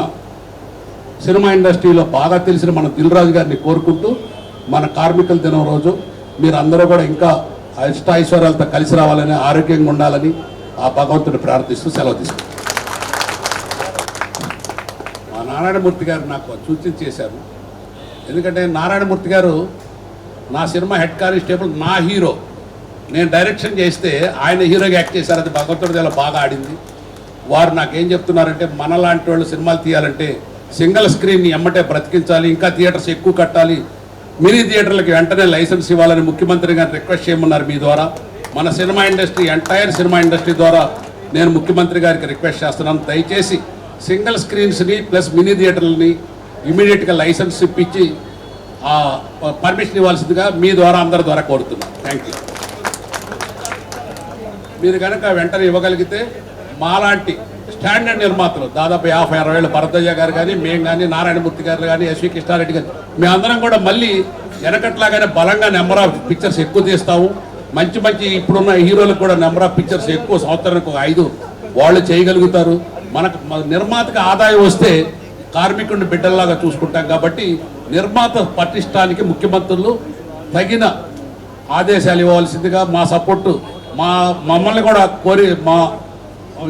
సినిమా ఇండస్ట్రీలో బాగా తెలిసిన మన దిల్ రాజు గారిని కోరుకుంటూ, మన కార్మికుల దినం రోజు మీరు అందరూ కూడా ఇంకా అష్టాైశ్వర్యాలతో కలిసి రావాలని, ఆరోగ్యంగా ఉండాలని ఆ భగవంతుని ప్రార్థిస్తూ సెలవు తీసుకుంటాం. మా నారాయణమూర్తి గారు నాకు సూచన చేశారు. ఎందుకంటే నారాయణమూర్తి గారు నా సినిమా హెడ్ కానిస్టేబుల్, నా హీరో, నేను డైరెక్షన్ చేస్తే ఆయన హీరోగా యాక్ట్ చేశారు. అది భగవంతుడి దగ్గర బాగా ఆడింది. వారు నాకేం చెప్తున్నారంటే మనలాంటి వాళ్ళు సినిమాలు తీయాలంటే సింగిల్ స్క్రీన్ని ఎమ్మటే బ్రతికించాలి, ఇంకా థియేటర్స్ ఎక్కువ కట్టాలి, మినీ థియేటర్లకి వెంటనే లైసెన్స్ ఇవ్వాలని ముఖ్యమంత్రి గారిని రిక్వెస్ట్ చేయమన్నారు. మీ ద్వారా మన cinema industry, entire cinema industry ద్వారా నేను ముఖ్యమంత్రి గారికి రిక్వెస్ట్ చేస్తున్నాను. దయచేసి సింగిల్ స్క్రీన్స్ని ప్లస్ మినీ థియేటర్లని ఇమీడియట్గా లైసెన్స్ ఇప్పించి పర్మిషన్ ఇవ్వాల్సిందిగా మీ ద్వారా అందరి ద్వారా కోరుతున్నాను. Thank you. మీరు కనుక వెంటనే ఇవ్వగలిగితే మాలాంటి స్టాండర్డ్ నిర్మాతలు దాదాపు 50-60 ఏళ్ళు భరతయ్య గారు కానీ, మేము కానీ, నారాయణమూర్తి గారు కానీ, ఎస్వి కృష్ణారెడ్డి గారు, మేమందరం కూడా మళ్ళీ వెనకట్లాగానే బలంగా నెంబర్ ఆఫ్ పిక్చర్స్ ఎక్కువ తీస్తాము. మంచి ఇప్పుడున్న హీరోలకు కూడా నెంబర్ ఆఫ్ పిక్చర్స్ ఎక్కువ, సంవత్సరానికి 5 వాళ్ళు చేయగలుగుతారు. మనకు నిర్మాతకు ఆదాయం వస్తే కార్మికుడిని బిడ్డల్లాగా చూసుకుంటాం. కాబట్టి నిర్మాత పటిష్టానికి ముఖ్యమంత్రులు తగిన ఆదేశాలు ఇవ్వాల్సిందిగా మా సపోర్టు, మమ్మల్ని కూడా కోరి, మా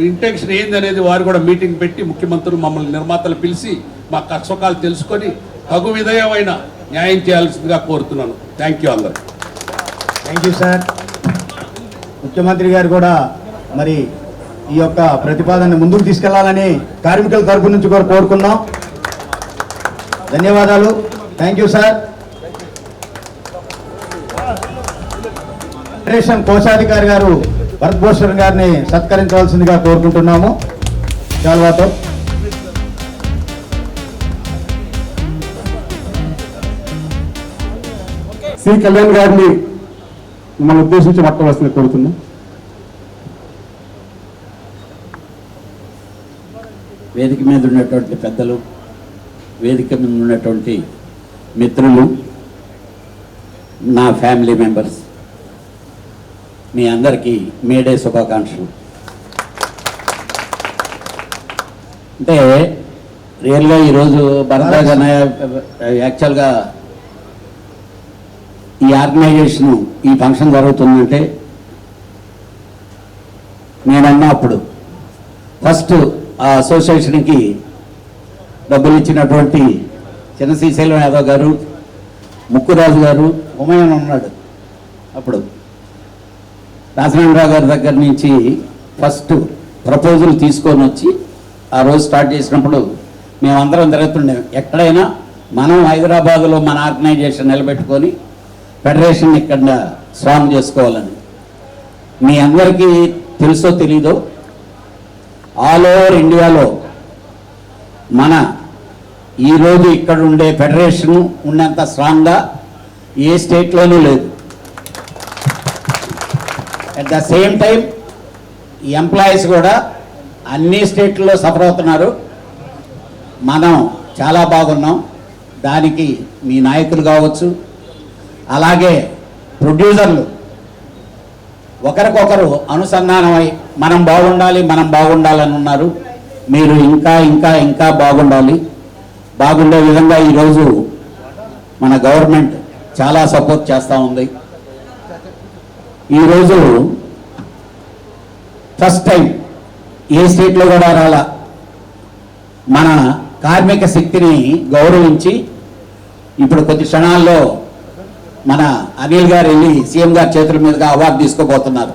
ఇంటెన్షన్ ఏందనేది వారు కూడా మీటింగ్ పెట్టి ముఖ్యమంత్రులు మమ్మల్ని నిర్మాతలు పిలిచి మా కష్టసుఖాలు తెలుసుకొని తగు విధమైన న్యాయం చేయాల్సిందిగా కోరుతున్నాను. థ్యాంక్ యూ అందరూ. Thank you sir. ముఖ్యమంత్రి గారు కూడా మరి ఈ యొక్క ప్రతిపాదనను ముందుకు తీసుకెళ్లాలని కార్మికుల తరపు నుంచి కూడా కోరుకున్నాం. ధన్యవాదాలు. Thank you sir. ఫెడరేషన్ కోశాధికారి గారు భరత్భూషణ్ గారిని సత్కరించవలసిందిగా కోరుకుంటున్నాము. చాలువాతో సి కళ్యాణ్ గారిని మన ఉద్దేశించి మాట్లాడవలసింది కోరుతున్నాం. వేదిక మీద ఉన్నటువంటి పెద్దలు, వేదిక మీద ఉన్నటువంటి మిత్రులు, నా ఫ్యామిలీ మెంబర్స్, మీ అందరికీ మేడే శుభాకాంక్షలు. అంటే రియల్గా ఈరోజు భరద్వాజ్ యాక్చువల్గా ఈ ఆర్గనైజేషను ఈ ఫంక్షన్ జరుగుతుందంటే నేనన్నా అప్పుడు ఫస్ట్ ఆ అసోసియేషన్కి డబ్బులు ఇచ్చినటువంటి చిన్న శ్రీశైలం యాదవ్ గారు, ముక్కురాజు గారు, ఉమయన్ ఉన్నాడు అప్పుడు, రాజనారాయణరావు గారి దగ్గర నుంచి ఫస్ట్ ప్రపోజల్ తీసుకొని వచ్చి ఆ రోజు స్టార్ట్ చేసినప్పుడు మేమందరం తిరుగుతుండేం. ఎక్కడైనా మనం హైదరాబాదులో మన ఆర్గనైజేషన్ నిలబెట్టుకొని ఫెడరేషన్ ఇక్కడ స్ట్రాంగ్ చేసుకోవాలని. మీ అందరికీ తెలుసో తెలీదో ఆల్ ఓవర్ ఇండియాలో మన ఈరోజు ఇక్కడ ఉండే ఫెడరేషన్ ఉన్నంత స్ట్రాంగ్గా ఏ స్టేట్లోనూ లేదు. అట్ ద సేమ్ టైం ఈ ఎంప్లాయీస్ కూడా అన్ని స్టేట్లలో సఫర్ అవుతున్నారు. మనం చాలా బాగున్నాం. దానికి మీ నాయకులు కావచ్చు, అలాగే ప్రొడ్యూసర్లు ఒకరికొకరు అనుసంధానమై మనం బాగుండాలని ఉన్నారు. మీరు ఇంకా ఇంకా ఇంకా బాగుండే విధంగా ఈరోజు మన గవర్నమెంట్ చాలా సపోర్ట్ చేస్తూ ఉంది. ఈరోజు ఫస్ట్ టైం ఏ స్టేట్లో కూడా రాలా మన కార్మిక శక్తిని గౌరవించి ఇప్పుడు కొద్ది క్షణాల్లో మన అనిల్ గారు వెళ్ళి సీఎం గారి చేతుల మీదుగా అవార్డు తీసుకోబోతున్నారు.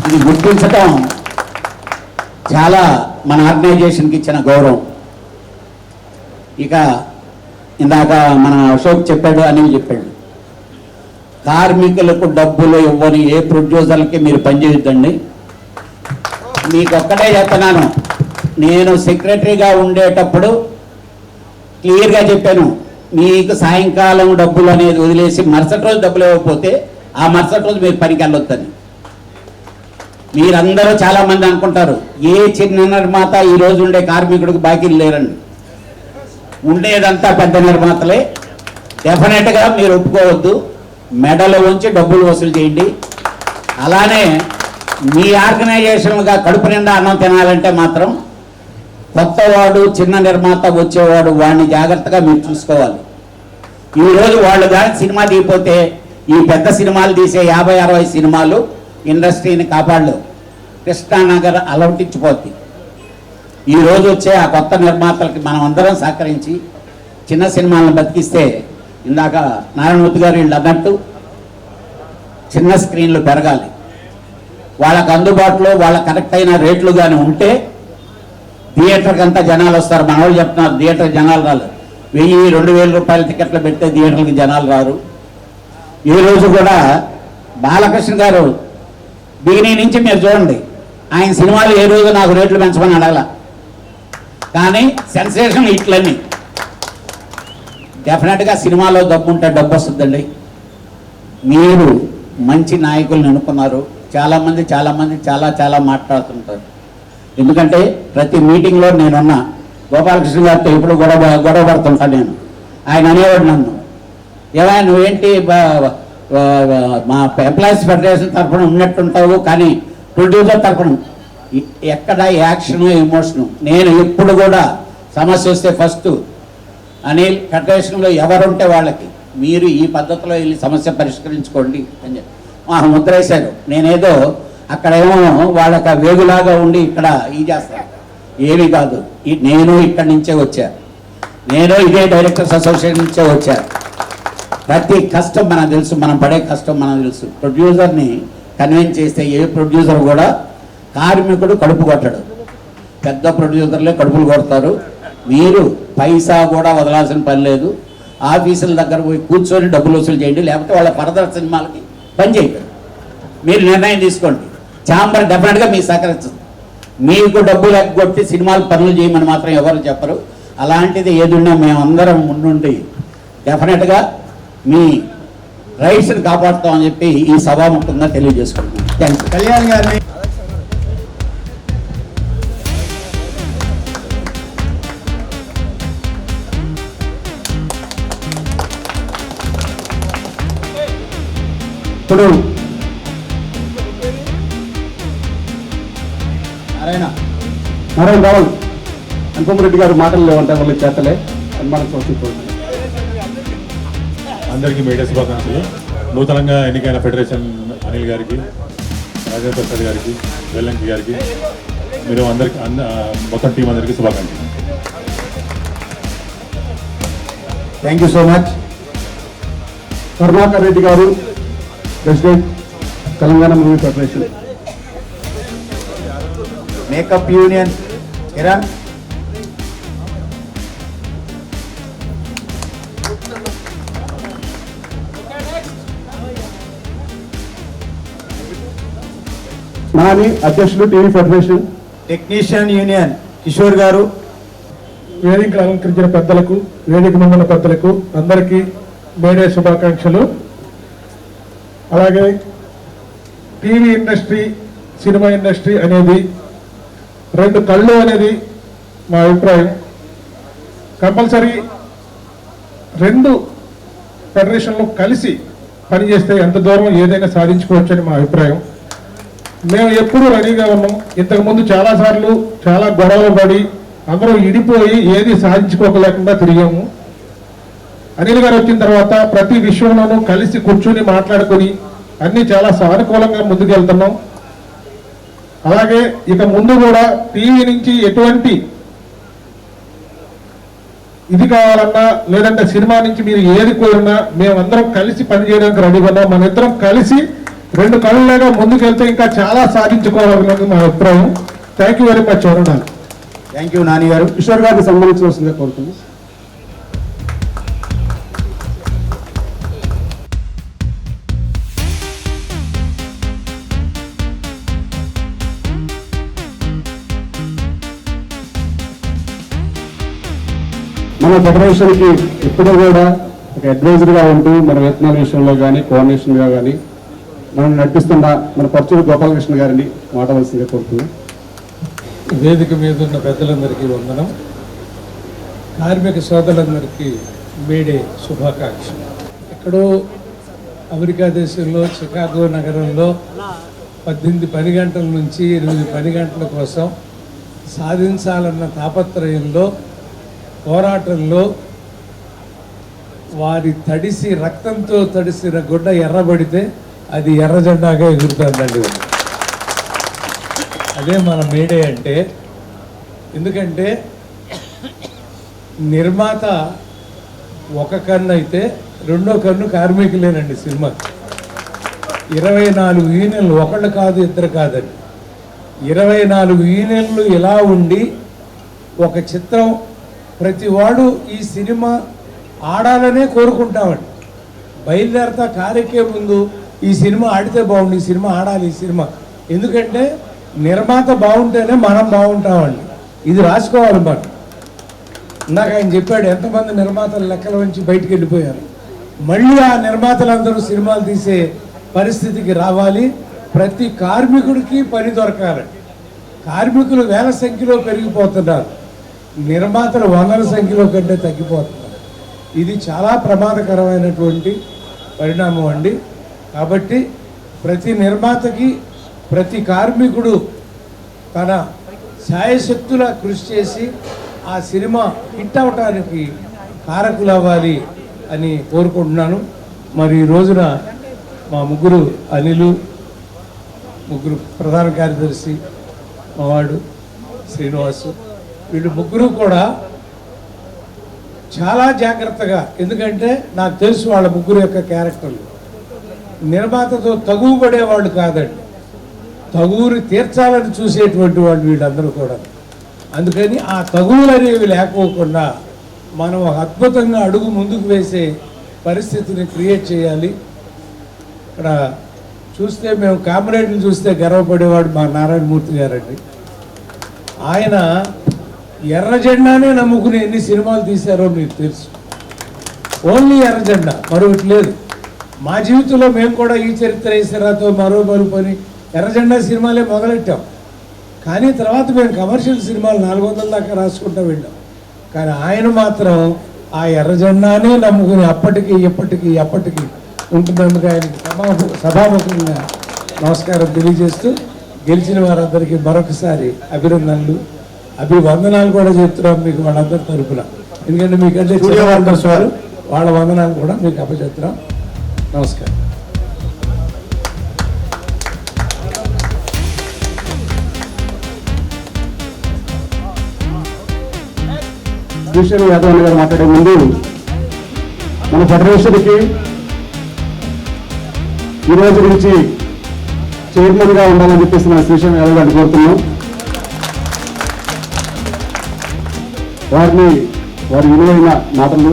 ఇది గుర్తించడం చాలా మన ఆర్గనైజేషన్కి ఇచ్చిన గౌరవం. ఇక ఇందాక మన అశోక్ చెప్పాడు, అనిల్ చెప్పాడు, కార్మికులకు డబ్బులు ఇవ్వని ఏ ప్రొడ్యూసర్లకి మీరు పనిచేయొద్దండి. మీకు ఒక్కటే చెప్తున్నాను, నేను సెక్రటరీగా ఉండేటప్పుడు క్లియర్గా చెప్పాను, మీకు సాయంకాలం డబ్బులు అనేది వదిలేసి మరుసటి రోజు డబ్బులు ఇవ్వకపోతే ఆ మరుసటి రోజు మీరు పనికి వెళ్ళొద్దని. మీరందరూ చాలామంది అనుకుంటారు ఏ చిన్న నిర్మాత ఈరోజు ఉండే కార్మికుడికి బాకీలు లేరండి. ఉండేదంతా పెద్ద నిర్మాతలే. డెఫినెట్గా మీరు ఒప్పుకోవద్దు, మెడలు ఉంచి డబ్బులు వసూలు చేయండి. అలానే మీ ఆర్గనైజేషన్గా కడుపు నిండా అన్నం తినాలంటే మాత్రం కొత్తవాడు చిన్న నిర్మాత వచ్చేవాడు వాడిని జాగ్రత్తగా మీరు చూసుకోవాలి. ఈరోజు వాళ్ళు కానీ సినిమా తీయపోతే ఈ పెద్ద సినిమాలు తీసే 50-60 సినిమాలు ఇండస్ట్రీని కాపాడలేవు. కృష్ణానగర్ అలవటించిపోద్ది. ఈరోజు వచ్చే ఆ కొత్త నిర్మాతలకి మనం అందరం సహకరించి చిన్న సినిమాలను బతికిస్తే, ఇందాక నారాయణమూర్తి గారు వీళ్ళు అన్నట్టు చిన్న స్క్రీన్లు పెరగాలి. వాళ్ళకు అందుబాటులో వాళ్ళ కరెక్ట్ అయిన రేట్లు కానీ ఉంటే థియేటర్కి అంతా జనాలు వస్తారు. మన వాళ్ళు చెప్తున్నారు థియేటర్ జనాలు రాలేదు. 1000-2000 రూపాయల టికెట్లు పెడితే థియేటర్కి జనాలు రారు. ఈ రోజు కూడా బాలకృష్ణ గారు బిగినింగ్ నుంచి మీరు చూడండి, ఆయన సినిమాలు ఏ రోజు నాకు రేట్లు పెంచమని అడగల. కానీ సెన్సేషన్ ఇట్లన్నీ డెఫినెట్గా సినిమాలో డబ్బు ఉంటే డబ్బు వస్తుందండి. మీరు మంచి నాయకులను ఎన్నుకున్నారు. చాలామంది చాలా మాట్లాడుతుంటారు. ఎందుకంటే ప్రతి మీటింగ్లో నేనున్నా గోపాలకృష్ణ గారితో ఇప్పుడు గొడవ పడుతుంటాను నేను. ఆయన అనేవాడు నన్ను, ఏవా నువ్వేంటి మా ఎంప్లాయీస్ ఫెడరేషన్ తరఫున ఉన్నట్టుంటావు కానీ ప్రొడ్యూసర్ తరఫున ఎక్కడ యాక్షన్ ఎమోషను. నేను ఎప్పుడు కూడా సమస్య వస్తే ఫస్ట్ అనిల్ ఫెడరేషన్లో ఎవరుంటే వాళ్ళకి మీరు ఈ పద్ధతిలో వెళ్ళి సమస్య పరిష్కరించుకోండి అని చెప్పి ముద్ర వేశారు. నేనేదో అక్కడేమో వాళ్ళకి వేగులాగా ఉండి ఇక్కడ ఈ చేస్తాను, ఏమీ కాదు. నేను ఇక్కడి నుంచే వచ్చా, నేను ఇదే డైరెక్టర్స్ అసోసియేషన్ నుంచే వచ్చా. ప్రతి కష్టం మనకు తెలుసు, మనం పడే కష్టం మనకు తెలుసు. ప్రొడ్యూసర్ని కన్విన్స్ చేస్తే ఏ ప్రొడ్యూసర్ కూడా కార్మికుడు కడుపు కొట్టడు. పెద్ద ప్రొడ్యూసర్లే కడుపులు కొడతారు. మీరు పైసా కూడా వదలాల్సిన పని లేదు. ఆఫీసుల దగ్గర పోయి కూర్చొని డబ్బులు వసూలు చేయండి, లేకపోతే వాళ్ళ ఫర్దర్ సినిమాలకి పని చేయండి. మీరు నిర్ణయం తీసుకోండి. ఛాంబర్ డెఫినెట్గా మీకు సహకరిస్తుంది. మీకు డబ్బులు ఎగ్గొట్టి సినిమాలు పనులు చేయమని మాత్రం ఎవరు చెప్పరు. అలాంటిది ఏదున్నా మేమందరం ముందుండి డెఫినెట్గా మీ రైట్స్ని కాపాడుతామని చెప్పి ఈ సభాముఖంగా తెలియజేసుకుంటున్నాం. Thank you. కళ్యాణ్ గారిని ఇప్పుడు నారాయణ రావుల్ అనుపమరెడ్డి గారు మాటలు లేవంటే వాళ్ళు చేతలే మనకు వచ్చిపోతుంది. అందరికీ మీడియా శుభాకాంక్షలు. నూతనంగా ఎన్నికైన ఫెడరేషన్ అనిల్ గారికి, రాజేంద్ర ప్రసాద్ గారికి, వెల్లంకి గారికి, మీరు అందరికి మొత్తం టీం అందరికీ శుభాకాంక్షలు. Thank you so much. Karunakar Reddy గారు, president Telangana movie federation. Makeup union Kiran. Nani అధ్యక్షులు TV federation. Technician union Kishore గారు. వేదికను అలంకరించిన పెద్దలకు, వేదిక ముందున్న పెద్దలకు అందరికీ మేడే శుభాకాంక్షలు. అలాగే టీవీ ఇండస్ట్రీ, సినిమా ఇండస్ట్రీ అనేది రెండు కళ్ళు అనేది మా అభిప్రాయం. కంపల్సరీ రెండు ఫెడరేషన్లు కలిసి పనిచేస్తే ఎంత దూరం ఏదైనా సాధించుకోవచ్చు అని మా అభిప్రాయం. మేము ఎప్పుడూ రెడీగా ఉన్నాం. ఇంతకుముందు చాలాసార్లు చాలా గొడవలు పడి అందరూ ఇడిపోయి ఏది సాధించుకోలేకుండా తిరిగాము. అనిల్ గారు వచ్చిన తర్వాత ప్రతి విషయంలోనూ కలిసి కూర్చుని మాట్లాడుకొని అన్ని చాలా సానుకూలంగా ముందుకెళ్తున్నాం. అలాగే ఇక ముందు కూడా టీవీ నుంచి ఎటువంటి ఇది కావాలన్నా లేదంటే సినిమా నుంచి మీరు ఏది కోరినా మేమందరం కలిసి పనిచేయడానికి రెడీగా ఉన్నాం. మన ఇద్దరం కలిసి రెండు కళ్ళుగా ముందుకెళ్తే ఇంకా చాలా సాధించుకోవాలన్నది మా అభిప్రాయం. Thank you very much. చూడండి. థ్యాంక్ యూ నాని గారు. కిషోర్ గారిని సంబంధించవలసిందిగా కోరుతున్నాం. మన ఫెడరేషన్కి ఎప్పుడూ కూడా ఒక అడ్వైజర్గా ఉంటూ మన వేతనాల విషయంలో కానీ కోఆర్డినేషన్గా కానీ మనం నడిపిస్తున్న మన పర్చూరు గోపాలకృష్ణ గారిని మాట్లాడాల్సిందిగా కోరుతున్నాం. వేదిక మీద ఉన్న పెద్దలందరికీ వందనం. కార్మిక సోదరులందరికీ మేడే శుభాకాంక్షలు. ఎక్కడో అమెరికా దేశంలో చికాగో నగరంలో 18 పని గంటల నుంచి 8 పని గంటల కోసం సాధించాలన్న తాపత్రయంలో, పోరాటంలో వారి తడిసి రక్తంతో తడిసిన గుడ్డ ఎర్రబడితే అది ఎర్ర జెండాగా ఎగురుతుందండి. అదే మన మేడే అంటే. ఎందుకంటే నిర్మాత ఒక కన్ను అయితే రెండో కన్ను కార్మికులేనండి. సినిమా 24 యూనియన్లు, ఒకళ్ళు కాదు ఇద్దరు కాదండి, 24 యూనియన్లు ఇలా ఉండి ఒక చిత్రం ప్రతి వాడు ఈ సినిమా ఆడాలనే కోరుకుంటామండి. బయలుదేరతా కారెక్కే ముందు ఈ సినిమా ఆడితే బాగుంది, ఈ సినిమా ఆడాలి, ఈ సినిమా. ఎందుకంటే నిర్మాత బాగుంటేనే మనం బాగుంటామండి. ఇది రాసుకోవాలి మనం. ఇందాక ఆయన చెప్పాడు ఎంతమంది నిర్మాతలు లెక్కల నుంచి బయటికి వెళ్ళిపోయారు. మళ్ళీ ఆ నిర్మాతలందరూ సినిమాలు తీసే పరిస్థితికి రావాలి. ప్రతి కార్మికుడికి పని దొరకాలి. కార్మికులు వేల సంఖ్యలో పెరిగిపోతున్నారు, నిర్మాతలు వందల సంఖ్యలో కంటే తగ్గిపోతున్నారు. ఇది చాలా ప్రమాదకరమైనటువంటి పరిణామం అండి. కాబట్టి ప్రతి నిర్మాతకి, ప్రతి కార్మికుడు తన శాయశక్తులా కృషి చేసి ఆ సినిమా హిట్ అవటానికి కారకులు అవ్వాలి అని కోరుకుంటున్నాను. మరి ఈ రోజున మా ముగ్గురు అనిలు, ముగ్గురు ప్రధాన కార్యదర్శి, మావాడు శ్రీనివాసు, వీళ్ళు ముగ్గురు కూడా చాలా జాగ్రత్తగా, ఎందుకంటే నాకు తెలుసు వాళ్ళ ముగ్గురు యొక్క క్యారెక్టర్లు. నిర్మాతతో తగువు పడేవాళ్ళు కాదండి, తగువుని తీర్చాలని చూసేటువంటి వాళ్ళు వీళ్ళందరూ కూడా. అందుకని ఆ తగువులు అనేవి లేకపోకుండా మనం ఒక అద్భుతంగా అడుగు ముందుకు వేసే పరిస్థితిని క్రియేట్ చేయాలి. ఇక్కడ చూస్తే మేము కామ్రేడ్ని చూస్తే గర్వపడేవాడు మా నారాయణమూర్తి గారండి. ఆయన ఎర్ర జెండానే నమ్ముకుని ఎన్ని సినిమాలు తీశారో మీకు తెలుసు. ఓన్లీ ఎర్ర జెండా, మరొకటి లేదు. మా జీవితంలో మేము కూడా ఈ చరిత్ర ఈసరాతో మరో పని ఎర్ర జెండా సినిమాలే మొదలెట్టాం. కానీ తర్వాత మేము కమర్షియల్ సినిమాలు 400 దాకా రాసుకుంటూ వెళ్ళాం. కానీ ఆయన మాత్రం ఆ ఎర్ర జెండానే నమ్ముకుని అప్పటికి ఎప్పటికీ ఉంటున్నందుకు ఆయనకి సభాముఖంగా నమస్కారం తెలియజేస్తూ, గెలిచిన వారందరికీ మరొకసారి అభినందనలు, అభివందనాలు కూడా చెప్తున్నాం మీకు వాళ్ళందరి తరపున. ఎందుకంటే మీకంటే స్టూడియో వర్కర్స్ వారు వాళ్ళ వందనాలు కూడా మీకు అప్పచెప్తున్నాం. నమస్కారం. శ్రీశైలం యాదవ్ గారు మాట్లాడే ముందు మన ఫెడరేషన్కి ఈ రోజు నుంచి చైర్మన్గా ఉండాలని చెప్పేసి మన శ్రీశైలం యాదవ్ గారిని కోరుతున్నాం. వారి విలువైన మాటలు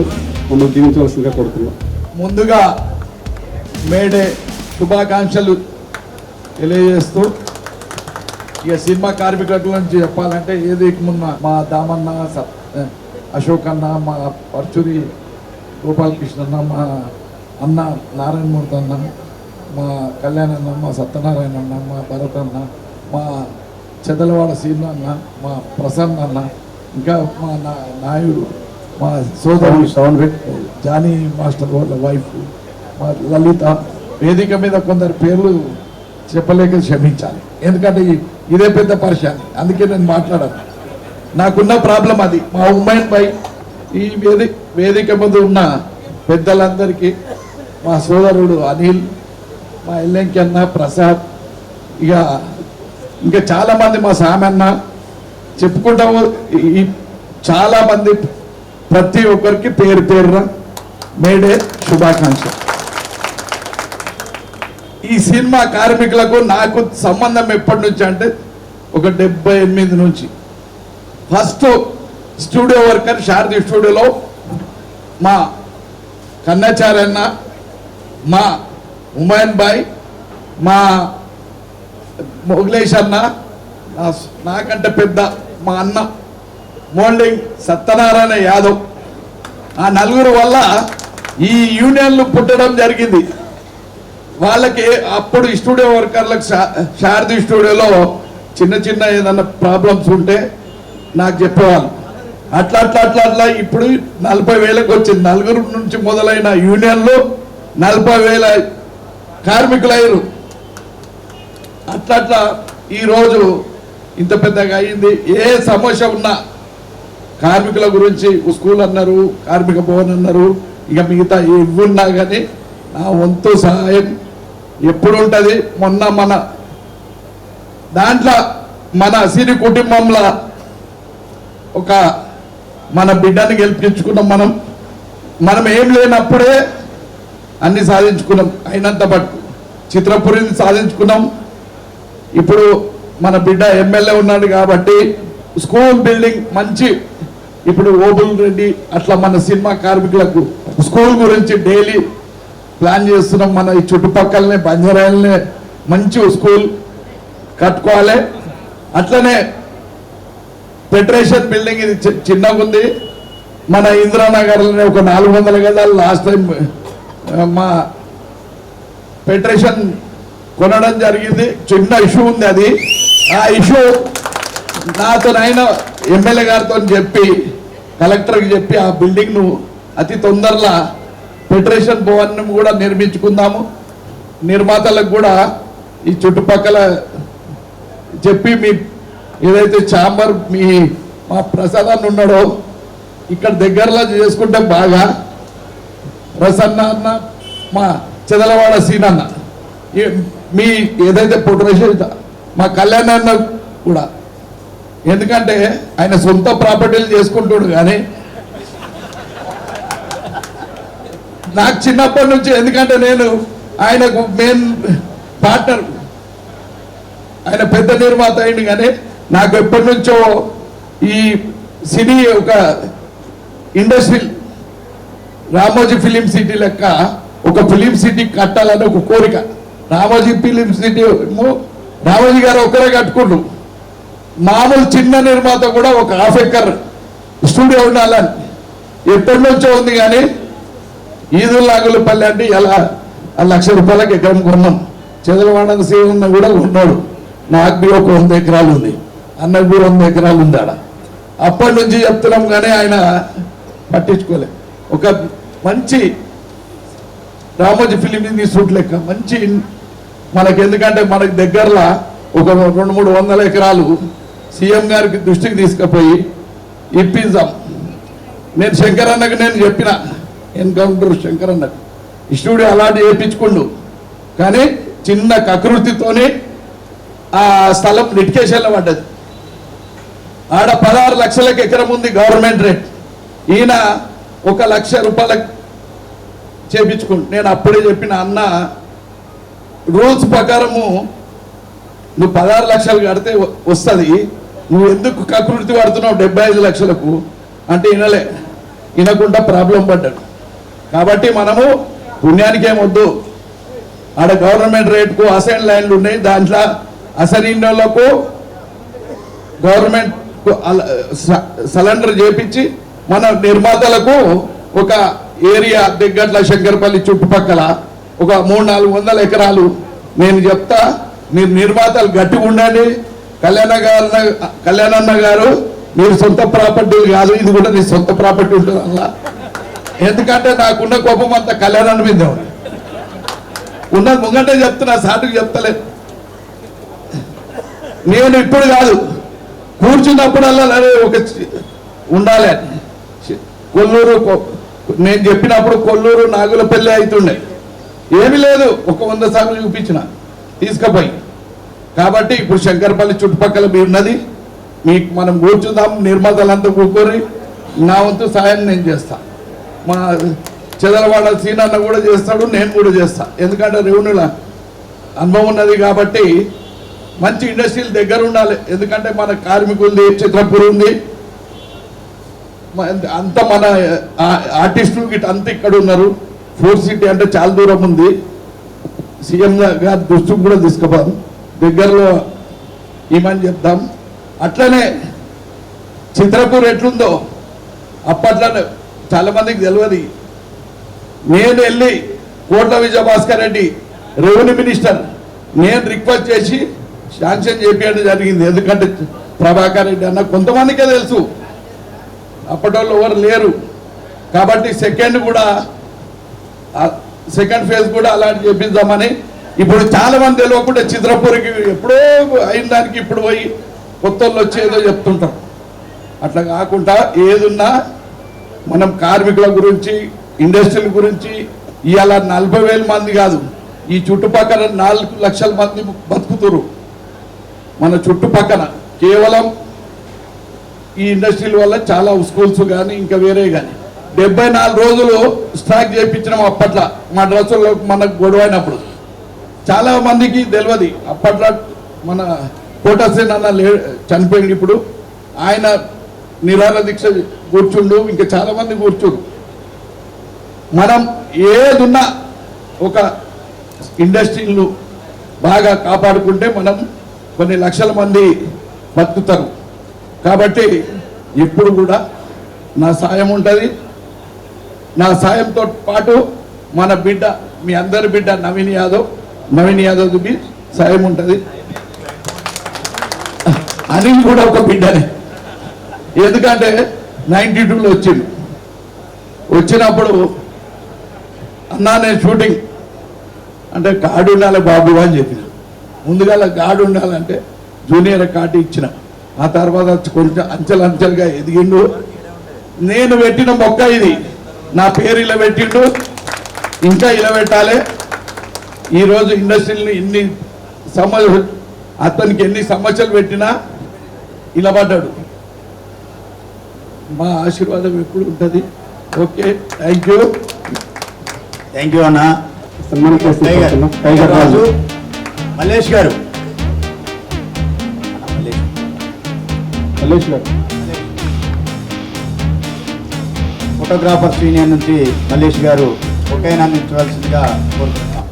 మమ్మల్ని జీవించవలసిందిగా కోరుతున్నాం. ముందుగా మేడే శుభాకాంక్షలు తెలియజేస్తూ, ఇక సినిమా కార్మికుల గురించి చెప్పాలంటే ఏది ముందు మా దామన్న, అశోక్ అన్న, మా పర్చురి గోపాలకృష్ణ అన్న, మా అన్న నారాయణమూర్తి అన్న, మా కళ్యాణ్ అన్న, మా సత్యనారాయణ అన్న, మా భరత్ అన్న, మా చెదలవాడ సీన్ అన్న, మా ప్రసన్న అన్న, ఇంకా మా నాయుడు, మా సోదరుడు జానీ మాస్టర్ వాళ్ళ వైఫ్, మా లలిత. వేదిక మీద కొందరు పేర్లు చెప్పలేక క్షమించాలి, ఎందుకంటే ఇదే పెద్ద పరిశాని, అందుకే నేను మాట్లాడాను. నాకున్న ప్రాబ్లం అది. మా ఉమ్మాయిన్ పై ఈ వేదిక మీద ఉన్న పెద్దలందరికీ, మా సోదరుడు అనిల్, మా ఎల్లంకి అన్న, ప్రసాద్, ఇంకా చాలామంది, మా సామన్న చెప్పుకుంటాము. చాలామంది, ప్రతి ఒక్కరికి పేరు పేరున మేడే శుభాకాంక్ష. ఈ సినిమా కార్మికులకు నాకు సంబంధం ఎప్పటి నుంచి అంటే ఒక 78 నుంచి. ఫస్ట్ స్టూడియో వర్కర్ శారది స్టూడియోలో మా కన్నాచార్యన్న, మా ఉమాయన్ బాయ్, మా మొగలేష్ అన్న, నాకంటే పెద్ద మా అన్న మోల్డింగ్ సత్యనారాయణ యాదవ్. ఆ నలుగురు వల్ల ఈ యూనియన్లు పుట్టడం జరిగింది. వాళ్ళకి అప్పుడు స్టూడియో వర్కర్లకు శారది స్టూడియోలో చిన్న చిన్న ఏదన్నా ప్రాబ్లమ్స్ ఉంటే నాకు చెప్పేవాళ్ళు. అట్లా ఇప్పుడు 40,000కి వచ్చింది. నలుగురు నుంచి మొదలైన యూనియన్లు 40,000 కార్మికులు అయ్యారు. అట్లా ఈరోజు ఇంత పెద్దగా అయింది. ఏ సమస్య ఉన్నా కార్మికుల గురించి స్కూల్ అన్నారు, కార్మిక భవన్ అన్నారు, ఇక మిగతా ఇవ్వున్నా కానీ నా వంతు సహాయం ఎప్పుడు ఉంటుంది. మొన్న మన దాంట్లో మన సిరి కుటుంబంలో ఒక మన బిడ్డని గెలిపించుకున్నాం. మనం ఏం లేనప్పుడే అన్ని సాధించుకున్నాం. అయినంత పట్టు చిత్రపురిని సాధించుకున్నాం. ఇప్పుడు మన బిడ్డ ఎమ్మెల్యే ఉన్నాడు కాబట్టి స్కూల్ బిల్డింగ్ మంచి, ఇప్పుడు ఓబుల్ రెడ్డి అట్లా మన సినిమా కార్మికులకు స్కూల్ గురించి డైలీ ప్లాన్ చేస్తున్నాం. మన ఈ చుట్టుపక్కలనే బంజారాయలనే మంచి స్కూల్ కట్టుకోవాలి. అట్లనే ఫెడరేషన్ బిల్డింగ్ ఇది చిన్నగా ఉంది. మన ఇందిరానగర్లోనే ఒక 400 గదాలు లాస్ట్ టైం మా ఫెడరేషన్ కొనడం జరిగింది. చిన్న ఇష్యూ ఉంది. అది ఆ ఇష్యూ నాతోనైనా ఎమ్మెల్యే గారితో చెప్పి, కలెక్టర్కి చెప్పి ఆ బిల్డింగ్ను అతి తొందరలో ఫెడరేషన్ భవన్ కూడా నిర్మించుకుందాము. నిర్మాతలకు కూడా ఈ చుట్టుపక్కల చెప్పి, మీ ఏదైతే ఛాంబర్ మా ప్రసాద్ ఉన్నాడో ఇక్కడ దగ్గరలో చేసుకుంటే బాగా, ప్రసన్న అన్న, మా చెదలవాడ సీన్ అన్న, మీ ఏదైతే ఫెడరేషన్ మా కళ్యాణ్ అన్న కూడా, ఎందుకంటే ఆయన సొంత ప్రాపర్టీలు చేసుకుంటాడు. కానీ నాకు చిన్నప్పటి నుంచి, ఎందుకంటే నేను ఆయనకు మెయిన్ పార్ట్నర్, ఆయన పెద్ద నిర్మాత అయింది. కానీ నాకు ఎప్పటి నుంచో ఈ సినీ ఒక ఇండస్ట్రీ, రామోజీ ఫిలిం సిటీ లెక్క ఒక ఫిలిం సిటీ కట్టాలని ఒక కోరిక. రామోజీ ఫిలిం సిటీ రామోజీ గారు ఒకరే కట్టుకుంటు, మామూలు చిన్న నిర్మాత కూడా ఒక ½ ఎకర్ స్టూడియో ఉండాలని ఎప్పటి నుంచో ఉంది. కానీ ఈదుల్లాగులపల్లి అంటే ఇలా 1,00,000 రూపాయలకి ఎకరం కొన్నాం. చెదలవాడ సీన్ కూడా ఉన్నాడు. నాకు ఒక 100 ఎకరాలు ఉంది, అన్నకు కూడా 100 ఎకరాలు ఉంది ఆడ. అప్పటి నుంచి చెప్తున్నాం కానీ ఆయన పట్టించుకోలే. ఒక మంచి రామోజీ ఫిలిం ఇన్స్టిట్యూట్ లెక్క మంచి మనకు, ఎందుకంటే మనకు దగ్గరలో ఒక 200-300 ఎకరాలు సీఎం గారికి దృష్టికి తీసుకుపోయి ఇప్పిద్దాం. నేను శంకరన్నకు నేను చెప్పిన ఎన్కౌంటర్ శంకరన్నకు ఈ స్టూడియో అలాంటి చేయించుకుండు, కానీ చిన్న కకృతితోనే ఆ స్థలం లిటికేషన్లో పడ్డది. ఆడ 16 లక్షలకు ఎకరం ఉంది గవర్నమెంట్ రేట్, ఈయన 1 లక్ష రూపాయలకు చేయించుకుంటు. నేను అప్పుడే చెప్పిన అన్న రూల్స్ ప్రకారము నువ్వు 16 లక్షలు కడితే వస్తుంది, నువ్వు ఎందుకు కకృతి పడుతున్నావు 75 లక్షలకు అంటే వినకుండా ప్రాబ్లం పడ్డాడు. కాబట్టి మనము పుణ్యానికి ఏమొద్దు, ఆడ గవర్నమెంట్ రేట్కు అసైన్ లైన్లు ఉన్నాయి, దాంట్లో అసైన్ వాళ్ళకు గవర్నమెంట్ సరెండర్ చేపించి మన నిర్మాతలకు ఒక ఏరియా దగ్గర శంకరపల్లి చుట్టుపక్కల ఒక 300-400 ఎకరాలు నేను చెప్తా, మీరు నిర్మాతలు గట్టిగా ఉండండి. కళ్యాణన్న గారు మీరు సొంత ప్రాపర్టీ కాదు, ఇది కూడా నీ సొంత ప్రాపర్టీ ఉంటుంది అలా. ఎందుకంటే నాకున్న కోపం అంతా కళ్యాణాన్ని మీద ఉన్నది ముంగంటే చెప్తున్నా, సాటుకు చెప్తలేదు. నేను ఇప్పుడు కాదు, కూర్చున్నప్పుడల్లా ఒక ఉండాలి. కొల్లూరు నేను చెప్పినప్పుడు కొల్లూరు నాగులపల్లి అవుతుండే, ఏమీ లేదు, ఒక 100 సార్లు చూపించిన తీసుకుపోయి. కాబట్టి ఇప్పుడు శంకరపల్లి చుట్టుపక్కల ఉన్నది, మీకు మనం కూర్చుందాం, నిర్మాతలంతా కూర్చొని నా వంతు సాయం నేను చేస్తా. మా చెదలవాడ సీనన్న కూడా చేస్తాడు, నేను కూడా చేస్తా. ఎందుకంటే రెవెన్యూల అనుభవం ఉన్నది కాబట్టి మంచి ఇండస్ట్రీలు దగ్గర ఉండాలి. ఎందుకంటే మన కార్మికులది చిత్రపూర్ ఉంది, అంత మన ఆర్టిస్టులు గిట్ అంతా ఇక్కడ ఉన్నారు. 4 సిటీ అంటే చాలా దూరం ఉంది. సీఎం గారి దృష్టికి కూడా తీసుకుపోదాం, దగ్గరలో ఏమని చెప్తాం. అట్లనే చిత్రపూర్ ఎట్లుందో అప్పట్లోనే చాలా మందికి తెలియదు. నేను వెళ్ళి కోట్ల విజయభాస్కర్ రెడ్డి రెవెన్యూ మినిస్టర్ నేను రిక్వెస్ట్ చేసి శాంక్షన్ చేపించడం జరిగింది. ఎందుకంటే ప్రభాకర్ రెడ్డి అన్న కొంతమందికే తెలుసు, అప్పటి ఎవరు లేరు. కాబట్టి సెకండ్ ఫేజ్ కూడా అలాంటి చేపిద్దామని ఇప్పుడు చాలా మంది తెలియకుండా చిత్రపూర్కి ఎప్పుడో అయిన దానికి ఇప్పుడు పోయి కొత్త వాళ్ళు వచ్చేదో చెప్తుంటారు. అట్లా కాకుండా ఏదున్నా మనం కార్మికుల గురించి, ఇండస్ట్రీల గురించి ఇవాళ 40,000 మంది కాదు, ఈ చుట్టుపక్కల 4 లక్షల మంది బతుకుతురు మన చుట్టుపక్కల. కేవలం ఈ ఇండస్ట్రీల వల్ల చాలా స్కూల్స్ కానీ ఇంకా వేరే కానీ 74 రోజులు స్ట్రైక్ చేయించినాం అప్పట్లో. మా డ్రెస్సుల్లో మనకు గొడవైనప్పుడు చాలా మందికి తెలియదు. అప్పట్లో మన కోటసేన్ అన్న చనిపోయింది, ఇప్పుడు ఆయన నిరాహార దీక్ష కూర్చుండు, ఇంకా చాలా మంది కూర్చుండు. మనం ఏదున్నా ఒక ఇండస్ట్రీలు బాగా కాపాడుకుంటే మనం కొన్ని లక్షల మంది బతుకుతారు. కాబట్టి ఇప్పుడు కూడా నా సాయం ఉంటుంది. నా సాయంతో పాటు మన బిడ్డ, మీ అందరి బిడ్డ నవీన్ యాదవ్కి సాయం ఉంటుంది. అనిల్ కూడా ఒక బిడ్డనే, ఎందుకంటే 92లో వచ్చినప్పుడు అన్నా నేను షూటింగ్ అంటే గాడు ఉండాలి బాబు అని చెప్పిన. ముందుగా గాడు ఉండాలంటే జూనియర్ కార్డు ఇచ్చిన. ఆ తర్వాత కొంచెం అంచెలంచెలుగా ఎదిగిండు. నేను పెట్టిన మొక్క ఇది, నా పేరు ఇలా పెట్టిండు, ఇంకా ఇలా పెట్టాలి. ఈరోజు ఇండస్ట్రీని ఇన్ని అతనికి ఎన్ని సమస్యలు పెట్టినా ఇలా పడ్డాడు. మా ఆశీర్వాదం ఎప్పుడు ఉంటుంది. ఓకే, థ్యాంక్ యూ అన్న. టైగర్ రాజు మల్లేష్ గారు, ఫోటోగ్రాఫర్స్ యూనియన్ నుంచి మల్లేష్ గారు ఒకేనా అందించవలసిందిగా కోరుతున్నాం.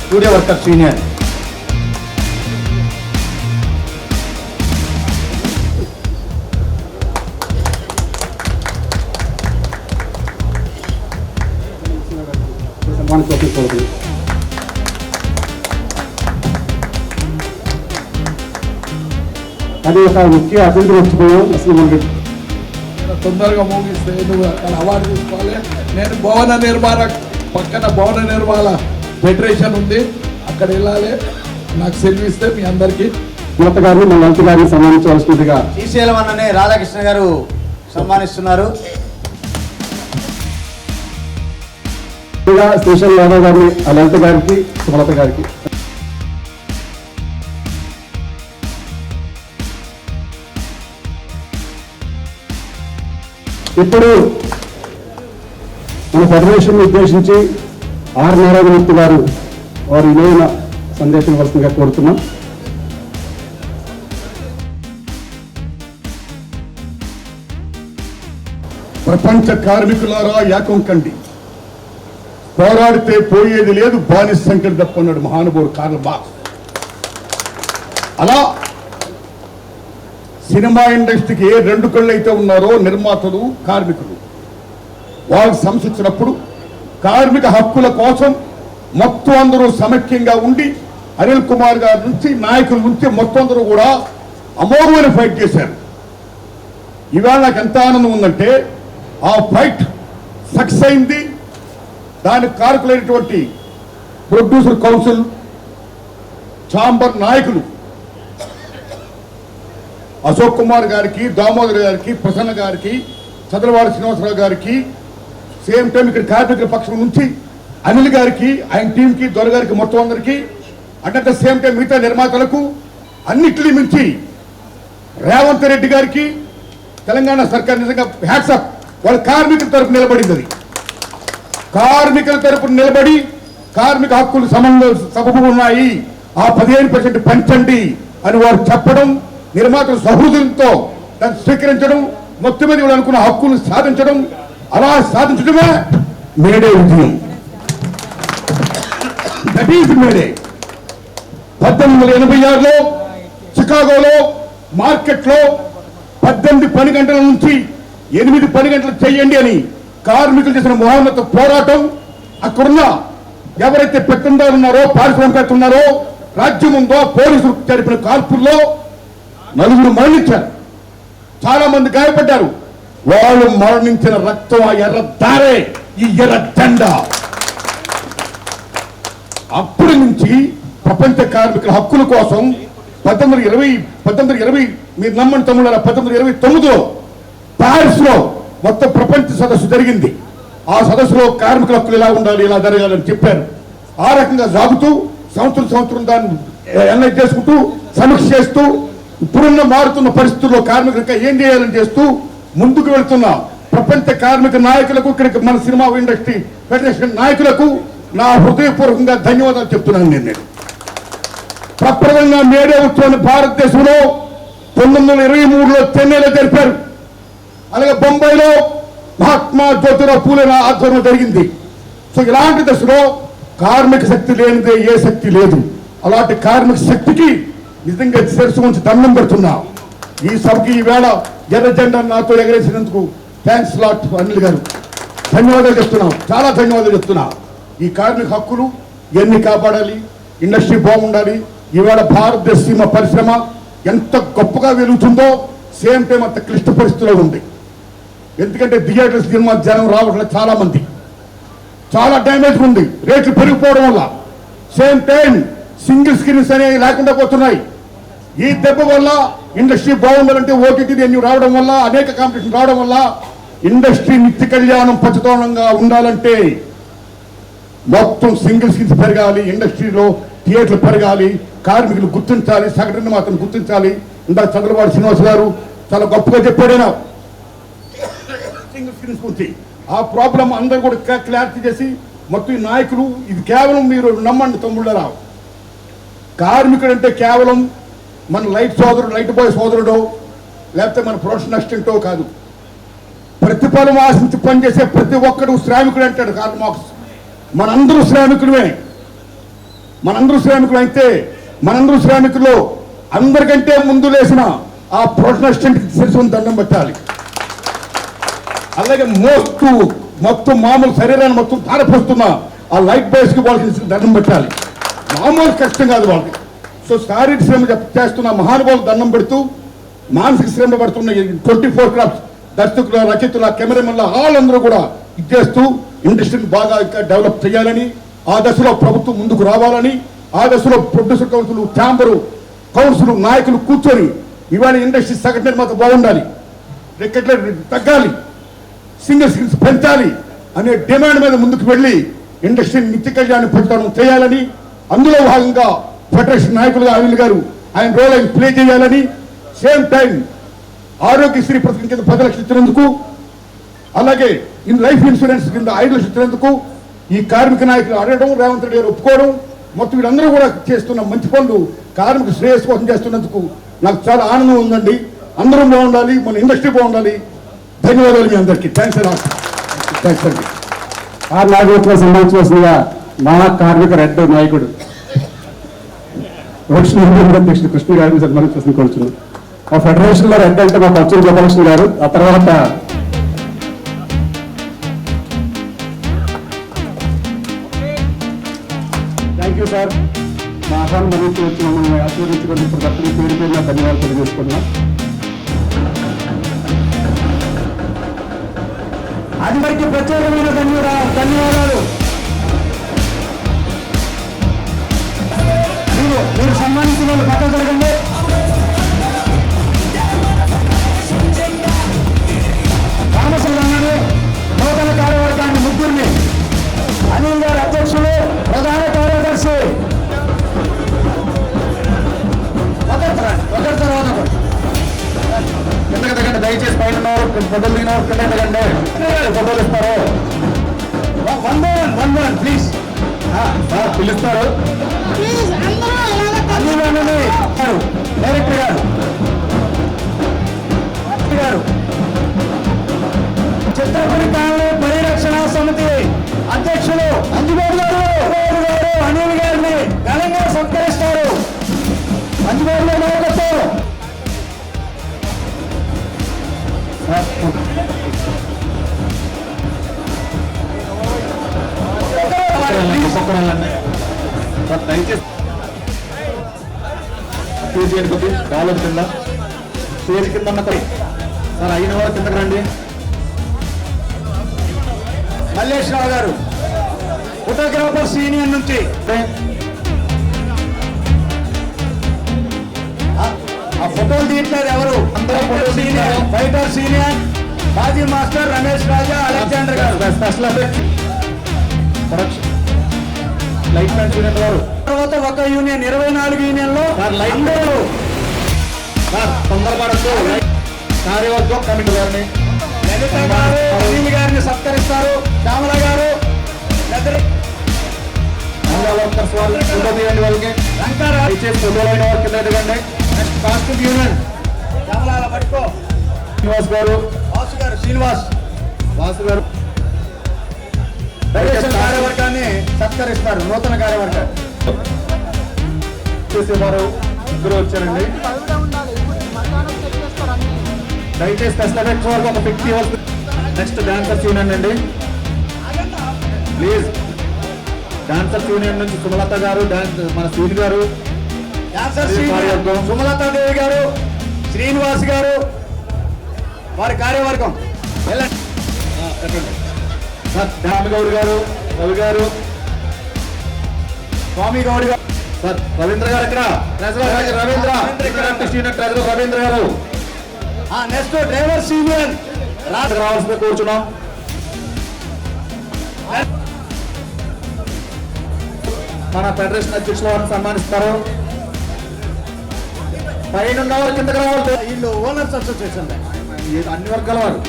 స్టూడియో వర్కర్స్ యూనియన్ అది ఒక ముఖ్య అతిథి వచ్చిపోయాం. అసలు మనకి తొందరగా ముగిస్తే నువ్వు అక్కడ అవార్డు తీసుకోవాలి. నేను భవన నిర్మాణ పక్కన భవన నిర్మాణ ఫెడరేషన్ ఉంది, అక్కడ వెళ్ళాలి. నాకు సెలవు ఇస్తే మీ అందరికీ లలిత గారిని మన లలిత గారిని సన్మానించవలసిందిగా శ్రీశైలం అన్ననే రాధాకృష్ణ గారు సన్మానిస్తున్నారు. శ్రీశైలం యాదవ్ గారిని లలిత గారికి సుమలత గారికి. ఇప్పుడు మన ఫెడరేషన్ ఉద్దేశించి ఆర్ నారాయణమూర్తి గారు వారు విలువైన సందేశం ఇవ్వాల్సిందిగా కోరుతున్నాం. ప్రపంచ కార్మికులారా ఏకం కండి, పోరాడితే పోయేది లేదు, బానిస సంఖ్యలు తప్పన్నాడు మహానుభావుడు కార్ల్ మార్క్స్. అలా సినిమా ఇండస్ట్రీకి ఏ రెండు కళ్ళు అయితే ఉన్నారో నిర్మాతలు, కార్మికులు, వాళ్ళు సంసిచ్చినప్పుడు కార్మిక హక్కుల కోసం మొత్తం అందరూ సమైక్యంగా ఉండి అనిల్ కుమార్ గారి నుంచి నాయకుల నుంచి మొత్తం అందరూ కూడా అమోఘమైన ఫైట్ చేశారు. ఇవాళ నాకు ఎంత ఆనందం ఉందంటే ఆ ఫైట్ సక్సెస్ అయింది. దానికి కారకులైనటువంటి ప్రొడ్యూసర్ కౌన్సిల్, ఛాంబర్ నాయకులు అశోక్ కుమార్ గారికి, దామోదర్ గారికి, ప్రసన్న గారికి, చంద్రవాడి శ్రీనివాసరావు గారికి, సేమ్ టైం ఇక్కడ కార్మికుల పక్షం నుంచి అనిల్ గారికి, ఆయన టీంకి, దొరగారికి, మొత్తం అందరికీ, అట్ ద సేమ్ టైం మిగతా నిర్మాతలకు, అన్నిటిని మించి రేవంత్ రెడ్డి గారికి తెలంగాణ సర్కార్ నిజంగా హ్యాట్సాప్. వాళ్ళ కార్మికుల తరపు నిలబడింది. అది కార్మికుల తరపున నిలబడి కార్మిక హక్కులు సబబు ఉన్నాయి, ఆ 15% పెంచండి అని వారు చెప్పడం, నిర్మాతల సహృదయంతో దాన్ని స్వీకరించడం, మొత్తం మీద వాళ్ళు అనుకున్న హక్కులు సాధించడం, అలా సాధించడమే మేడే విజయం. That is May Day. 1886లో చికాగోలో మార్కెట్లో 18 పని గంటల నుంచి 8 పని గంటలు చేయండి అని కార్మికులు చేసిన మహోన్నత పోరాటం, అక్కడున్న ఎవరైతే పెత్తందారులు ఉన్నారో, పారిశ్రామికవేత్తలు ఉన్నారో, రాజ్యం ఉందో, పోలీసులు జరిపిన కాల్పుల్లో 4 మరణించారు, చాలా మంది గాయపడ్డారు. వాళ్ళు మరణించిన రక్తం ఆ ఎర్ర దారే, ఈ ఎర్ర జెండా. అప్పటి నుంచి ప్రపంచ కార్మికుల హక్కుల కోసం 1920 మీరు నమ్మని తమ్ముళ్ళ 1929లో ప్యారిస్ లో మొత్తం ప్రపంచ సదస్సు జరిగింది. ఆ సదస్సులో కార్మికుల హక్కులు ఎలా ఉండాలి, ఎలా జరగాలని చెప్పారు. ఆ రకంగా సాగుతూ సంవత్సరం దాన్ని ఎనలైజ్ చేసుకుంటూ, సమీక్ష చేస్తూ, ఇప్పుడున్న మారుతున్న పరిస్థితుల్లో కార్మికులకు ఏం చేయాలని చేస్తూ ముందుకు వెళ్తున్న ప్రపంచ కార్మిక నాయకులకు, ఇక్కడికి మన సినిమా ఇండస్ట్రీ ఫెడరేషన్ నాయకులకు నా హృదయపూర్వకంగా ధన్యవాదాలు చెప్తున్నాను. నేను ప్రప్రదంగా మేడే ఉత్సవాన్ని భారతదేశంలో 1923లో చెన్నైలో జరిపారు. అలాగే బొంబాయిలో మహాత్మా జ్యోతిరావు పూలే ఆధ్వర్యంలో జరిగింది. సో ఇలాంటి దశలో కార్మిక శక్తి లేనిదే ఏ శక్తి లేదు. అలాంటి కార్మిక శక్తికి నిజంగా శిరస్సు ఉంచి దండం పెడుతున్నా. ఈ సభకి ఈవేళ ఎర్ర జెండా నాతో ఎగరేసినందుకు థ్యాంక్స్ లాట్ అనిల్ గారు, ధన్యవాదాలు చెప్తున్నాం, చాలా ధన్యవాదాలు చెప్తున్నా. ఈ కార్మిక హక్కులు ఎన్ని కాపాడాలి, ఇండస్ట్రీ బాగుండాలి. ఈవేళ భారతదేశ సీమ పరిశ్రమ ఎంత గొప్పగా వెలుగుతుందో, సేమ్ టైం అంత క్లిష్ట పరిస్థితిలో ఉంది. ఎందుకంటే థియేటర్స్ సినిమా జనం రావట్లేదు, చాలా మంది, చాలా డ్యామేజ్ ఉంది రేట్లు పెరిగిపోవడం వల్ల. సేమ్ టైం సింగిల్ స్క్రీన్స్ అనేవి లేకుండా పోతున్నాయి. ఈ దెబ్బ వల్ల ఇండస్ట్రీ బాగుండాలంటే ఓటీటీ అన్ని రావడం వల్ల, అనేక కాంపిటీషన్ రావడం వల్ల ఇండస్ట్రీ నిత్య కళ్యాణం పచ్చతోరణంగా ఉండాలంటే మొత్తం సింగిల్ స్క్రీన్స్ పెరగాలి, ఇండస్ట్రీలో థియేటర్లు పెరగాలి, కార్మికులు గుర్తించాలి, సగటుని మాత్రం గుర్తించాలి. ఇందాక చంద్రబాబు శ్రీనివాస్ గారు చాలా గొప్పగా చెప్పాడైనా సింగిల్ స్క్రీన్స్ గురించి. ఆ ప్రాబ్లం అందరూ కూడా క్లారిటీ చేసి మొత్తం ఈ నాయకులు, ఇది కేవలం మీరు నమ్మండి తమ్ముళ్ళరా, కార్మికుడు అంటే కేవలం మన లైట్ సోదరుడు, లైట్ బాయ్ సోదరుడో, లేకపోతే మన ప్రొఫెషనల్ అసిస్టెంటో కాదు. ప్రతిఫలం ఆశించి పనిచేసే ప్రతి ఒక్కడు శ్రామికుడు అంటాడు కార్ల్ మార్క్స్. మనందరూ శ్రామికులమే. మనందరూ శ్రామికులు అయితే మనందరూ శ్రామికుల్లో అందరికంటే ముందు లేసిన ఆ ప్రొఫెషనల్ అసిస్టెంట్కి శిరస్సును దండం పెట్టాలి. అలాగే మొత్తం మామూలు శరీరాన్ని మొత్తం ధారపోస్తున్న ఆ లైట్ బాయ్స్కి వాళ్ళకి దండం పెట్టాలి. మామూలు కష్టం కాదు వాళ్ళకి. సో శారీరక శ్రమ చేస్తున్న మహానుభావులు దండం పెడుతూ, మానసిక శ్రమ పడుతున్న 24 క్రాఫ్ట్స్ దర్శకుల, రచయితల, కెమెరామెన్ల వాళ్ళందరూ కూడా ఇచ్చేస్తూ ఇండస్ట్రీని బాగా ఇంకా డెవలప్ చేయాలని, ఆ దశలో ప్రభుత్వం ముందుకు రావాలని, ఆ దశలో ప్రొడ్యూసర్ కౌన్సిల్, ఛాంబరు, కౌన్సిల్ నాయకులు కూర్చొని ఇవాళ ఇండస్ట్రీ సగటు నిర్మాత బాగుండాలి, టికెట్ల తగ్గాలి, సింగిల్ స్క్రీన్స్ పెంచాలి అనే డిమాండ్ మీద ముందుకు వెళ్ళి ఇండస్ట్రీని నిత్య కళ్యాణ ప్రచారం చేయాలని, అందులో భాగంగా ఫెడరేషన్ నాయకులుగా అనిల్ గారు ఆయన రోల్ ఆయన ప్లే చేయాలని, సేమ్ టైం ఆరోగ్యశ్రీ పథకం కింద 10 లక్షలు ఇచ్చినందుకు, అలాగే లైఫ్ ఇన్సూరెన్స్ కింద 5 లక్షలు ఇచ్చినందుకు ఈ కార్మిక నాయకులు అడగడం, రేవంత్ రెడ్డి గారు ఒప్పుకోవడం, మొత్తం వీళ్ళందరూ కూడా చేస్తున్న మంచి పనులు కార్మిక శ్రేయస్ కోసం చేస్తున్నందుకు నాకు చాలా ఆనందం ఉందండి. అందరం బాగుండాలి, మన ఇండస్ట్రీ బాగుండాలి. ధన్యవాదాలు మీ అందరికీ. థ్యాంక్స్ అండి. ఆ నాయకులతో సంబంధించినగా మా కార్మిక రెడ్డి నాయకుడు అధ్యక్షుడు కృష్ణ గారిని సన్మానించాల్సింది కోరుచున్నాం. మా ఫెడరేషన్ లో రెడ్డి అంటే మా పచ్చూరు గోపాలకృష్ణ గారు, ఆ తర్వాత థ్యాంక్ యూ సార్. మా ఆహ్వానం మరించి వచ్చి మమ్మల్ని ఆశీర్వదించుకుని ఇప్పుడు పేరు పేరున ధన్యవాదాలు తెలియజేసుకుంటున్నాం. అందరికీ ప్రత్యేకమైన ధన్యవాదాలు. మీరు సన్మానించిన వాళ్ళు పక్క జరగండి. రామచంద్రని నూతన కార్యవర్గాన్ని ముగ్గురిని, అనిల్ గారు అధ్యక్షులు, ప్రధాన కార్యదర్శి, ఒకరి తర్వాత కిందకి తగ్గండి. దయచేసి పైన ఫోటోలు దిగిన కింద తగ్గండి. ఫోటోలు ఇస్తారు. వన్ ప్లీజ్ పిలుస్తారు. డైరెక్టర్ గారు చిత్రపూడి కాలనీ పరిరక్షణ సమితి అధ్యక్షులు అంజుబాబు గారు అనిల్ గారిని ఘనంగా సత్కరిస్తారు. అంజుబాబు గారు నాయకత్వం. దయచేసి కాలేజ్ కింద స్టేజ్ కింద ఉన్న సార్ అయిన వారు కిందకి రండి. మల్లేశ్వరరావు గారు ఫోటోగ్రాఫర్స్ యూనియన్ నుంచి ఆ ఫోటోలు తీయట్లేదు ఎవరు? Fighter senior Baji master Ramesh Raja Alexander గారు special effects light man union వారు. తర్వాత ఒక యూనియన్ 24 యూనియన్లో అందరూ తొందరపడద్దు. కార్యవర్గం కమిటీ గారిని లలిత గారు అనిల్ గారిని సత్కరిస్తారు. శ్యామల గారు వర్కర్స్ వాళ్ళు ఫోటో తీయండి. వాళ్ళకి ఫోటోలైన వారికి ఎదగండి. నెక్స్ట్ కాస్ట్యూమ్ యూనియన్ శ్యామల పట్టుకో. శ్రీనివాస్ గారు, వాసు గారు, శ్రీనివాస్ వాసు గారు కార్యవర్గాన్ని సత్కరిస్తారు. నూతన కార్యవర్గాన్ని చేసేవారు ఇద్దరు వచ్చారండి. దయచేసి స్పెషల్ ఎఫెక్ట్స్ వరకు ఒక 50 వరకు. నెక్స్ట్ డాన్సర్స్ యూనియన్ అండి ప్లీజ్. డాన్సర్స్ యూనియన్ నుంచి సుమలత గారు, మన శ్రీని గారు, సుమలతాదేవి గారు, శ్రీనివాస్ గారు, వారి కార్యవర్గం. రామగౌడ్ గారు, రవి గారు, స్వామి గౌడ్ గారు, సార్ రవీంద్ర గారు ఇక్కడ రవీంద్ర ట్రెజరర్ రవీంద్ర గారు. నెక్స్ట్ డ్రైవర్ యూనియన్ రావాల్సిందే కూర్చున్నాం. మన ఫెడరేషన్ అధ్యక్షుల వారిని సన్మానిస్తారు. పైన ఉన్నవారు కిందకి రావాలి. వీళ్ళు ఓనర్స్ అసోసియేషన్ అన్ని వర్గాల వారు.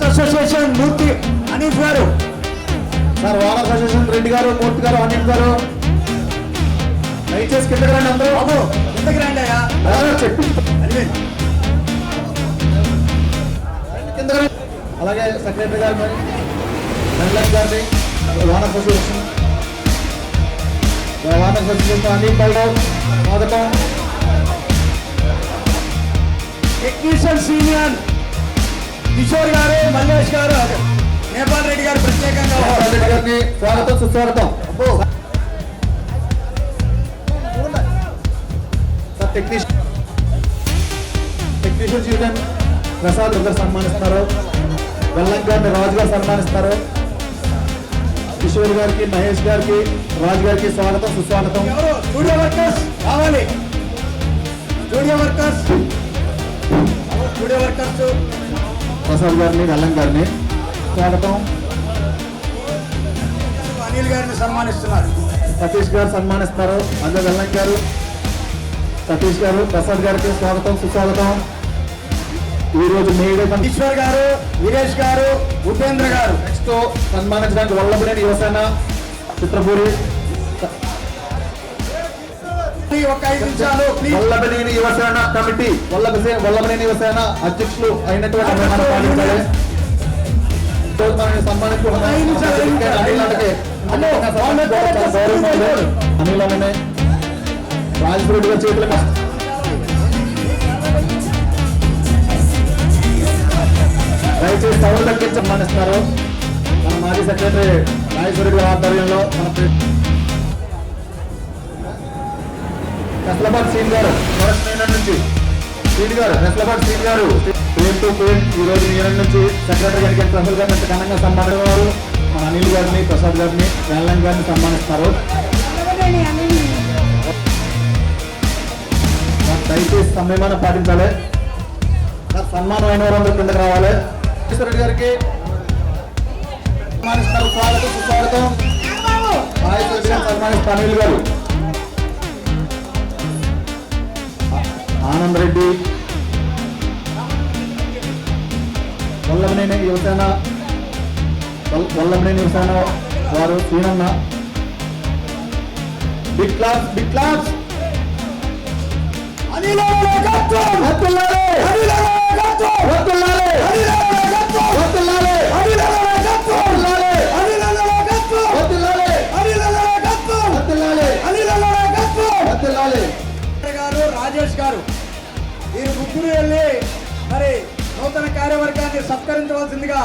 అసోసియేషన్ మూర్తి అనీఫ్ గారు, సార్ ఓనర్స్ అసోసియేషన్ రెడ్డి గారు, మూర్తి గారు, అనీఫ్ గారు దయచేసి కిందకి రండి. అందరూ బాబు కిందకి రండి అయ్యా. చెప్పి కిందకి రండి. అలాగే సెక్రటరీ గారు, మరి ధనలక్ష్మి గారిని ఓనర్స్ అసోసియేషన్ అనీఫ్ గారు స్వాగతం. టెక్నీషియన్స్ యూనియన్ కిషోర్ గారు, మల్లేష్ గారు, నేపాల్ రెడ్డి గారు ప్రత్యేకంగా గారిని స్వాగతం సుస్వాగతం. టెక్నీషియన్స్ యూనియన్ ప్రసాద్ గారు సన్మానిస్తారు. వెల్లంకి గారిని రాజు గారు సన్మానిస్తారు. కిషోర్ గారికి, మహేష్ గారికి, రాజు గారికి స్వాగతం, సుస్వాగతం. స్టూడియో వర్కర్స్ కావాలి. స్టూడియో వర్కర్స్ ప్రసాద్ గారిని, వెల్లం గారిని స్వాగతం. అనిల్ గారిని సన్మానిస్తున్నారు. సతీష్ గారు సన్మానిస్తారు. అందులో వెల్లం గారు, సతీష్ గారు, ప్రసాద్ గారికి స్వాగతం, సుస్వాగతం. ఈ రోజు మేడే ఈశ్వర్ గారు, వీరేష్ గారు, ఉపేంద్ర గారు. నెక్స్ట్ సన్మానించడానికి వల్లభనేని యువసేన చిత్రపూరి ఒక 5 నిమిషాలు ప్లీజ్. వల్లభనేని యువసేన కమిటీ వల్లభనేని యువసేన అధ్యక్షులు అయినటువంటి అనిల్ రాజపురెడ్డి గారి చేతుల దయచేసి సౌండ్ తగ్గించి సన్మానిస్తున్నారు. మన మాజీ సెక్రటరీ రాజేశ్వరరెడ్డి గారి ఆధ్వర్యంలో మన నెస్లబాద్ సీన్ గారు నుంచి సీన్ గారు నెస్లబాద్ సీన్ గారు పేరు టు పేరు ఈ రోజు మీ నుంచి సెక్రటరీ గారికి ప్రసాద్ గారిని ఎంత ఘనంగా సన్మానించారు. మన అనిల్ గారిని, ప్రసాద్ గారిని, వేలం గారిని సన్మానిస్తారు. దయచేసి సంయమనం పాటించాలి. సన్మానం అయిన వారందరూ కిందకి రావాలి. రెడ్డి గారికి సన్మానిస్తారు. స్వాగతం, సుస్వాగతం. సన్మానిస్తారు అనిల్ గారు. ఆనంద్ రెడ్డి, వల్లభనేని యువసేన వారు సీనన్న. బిగ్ క్లాస్ రాజేష్ గారు మీరు ముగ్గురు వెళ్ళి మరి నూతన కార్యవర్గాన్ని సత్కరించవలసిందిగా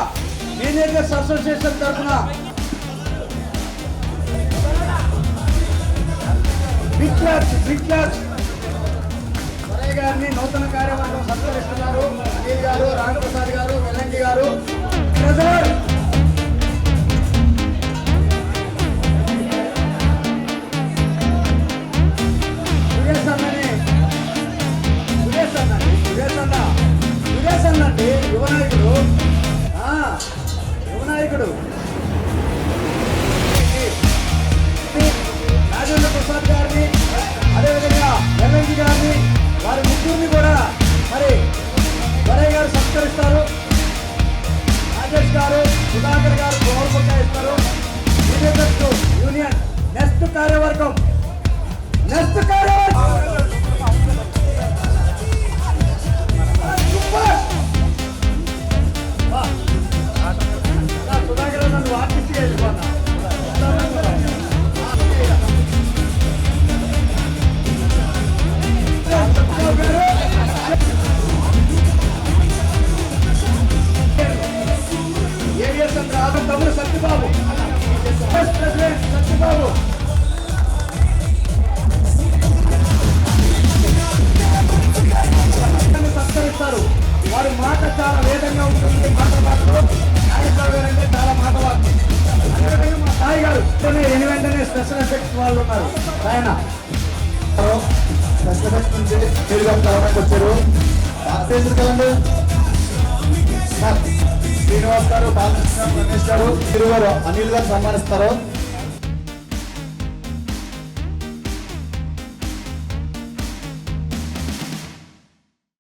మేనేజర్స్ అసోసియేషన్ తరఫున గారిని నూతన కార్యవర్గం సత్కరిస్తున్నారు. అనిల్ గారు, రామప్రసాద్ గారు, వెల్లంకి గారు. యువనాయకుడు రాజేంద్ర ప్రసాద్ గారిని, అదేవిధంగా వెల్లంకి గారిని, వారి ముగ్గురిని కూడా మరి వరయ్య గారు సత్కరిస్తారు. రాజేష్ గారు, సుధాకర్ గారు గౌరవ ఇస్తారు. యూనియన్ నెక్స్ట్ కార్యవర్గం సుధాకర్ నన్ను ఆర్టిస్ట్గా వెళ్ళిపోతా. తమ్ముడు సత్యబాబు, ప్రెసిడెంట్ సత్యబాబు. సత్కరిస్తారు. వారి మాట చాలా వేదంగా ఉంటుంది. మాటలు నాగేశ్వరరావు చాలా మాటవాడు. అదేవిధంగా మా సాయి గారు వెంటనే స్పెషల్ ఎఫెక్ట్స్ వాళ్ళు ఉన్నారు. ఆయన స్పెషల్ ఎఫెక్ట్స్ నుంచి వచ్చారు. కదండి శ్రీనివాస్ గారు, బాలకృష్ణ, రమేష్ గారు, తిరువారు అనిల్ గారు సన్మానిస్తారు.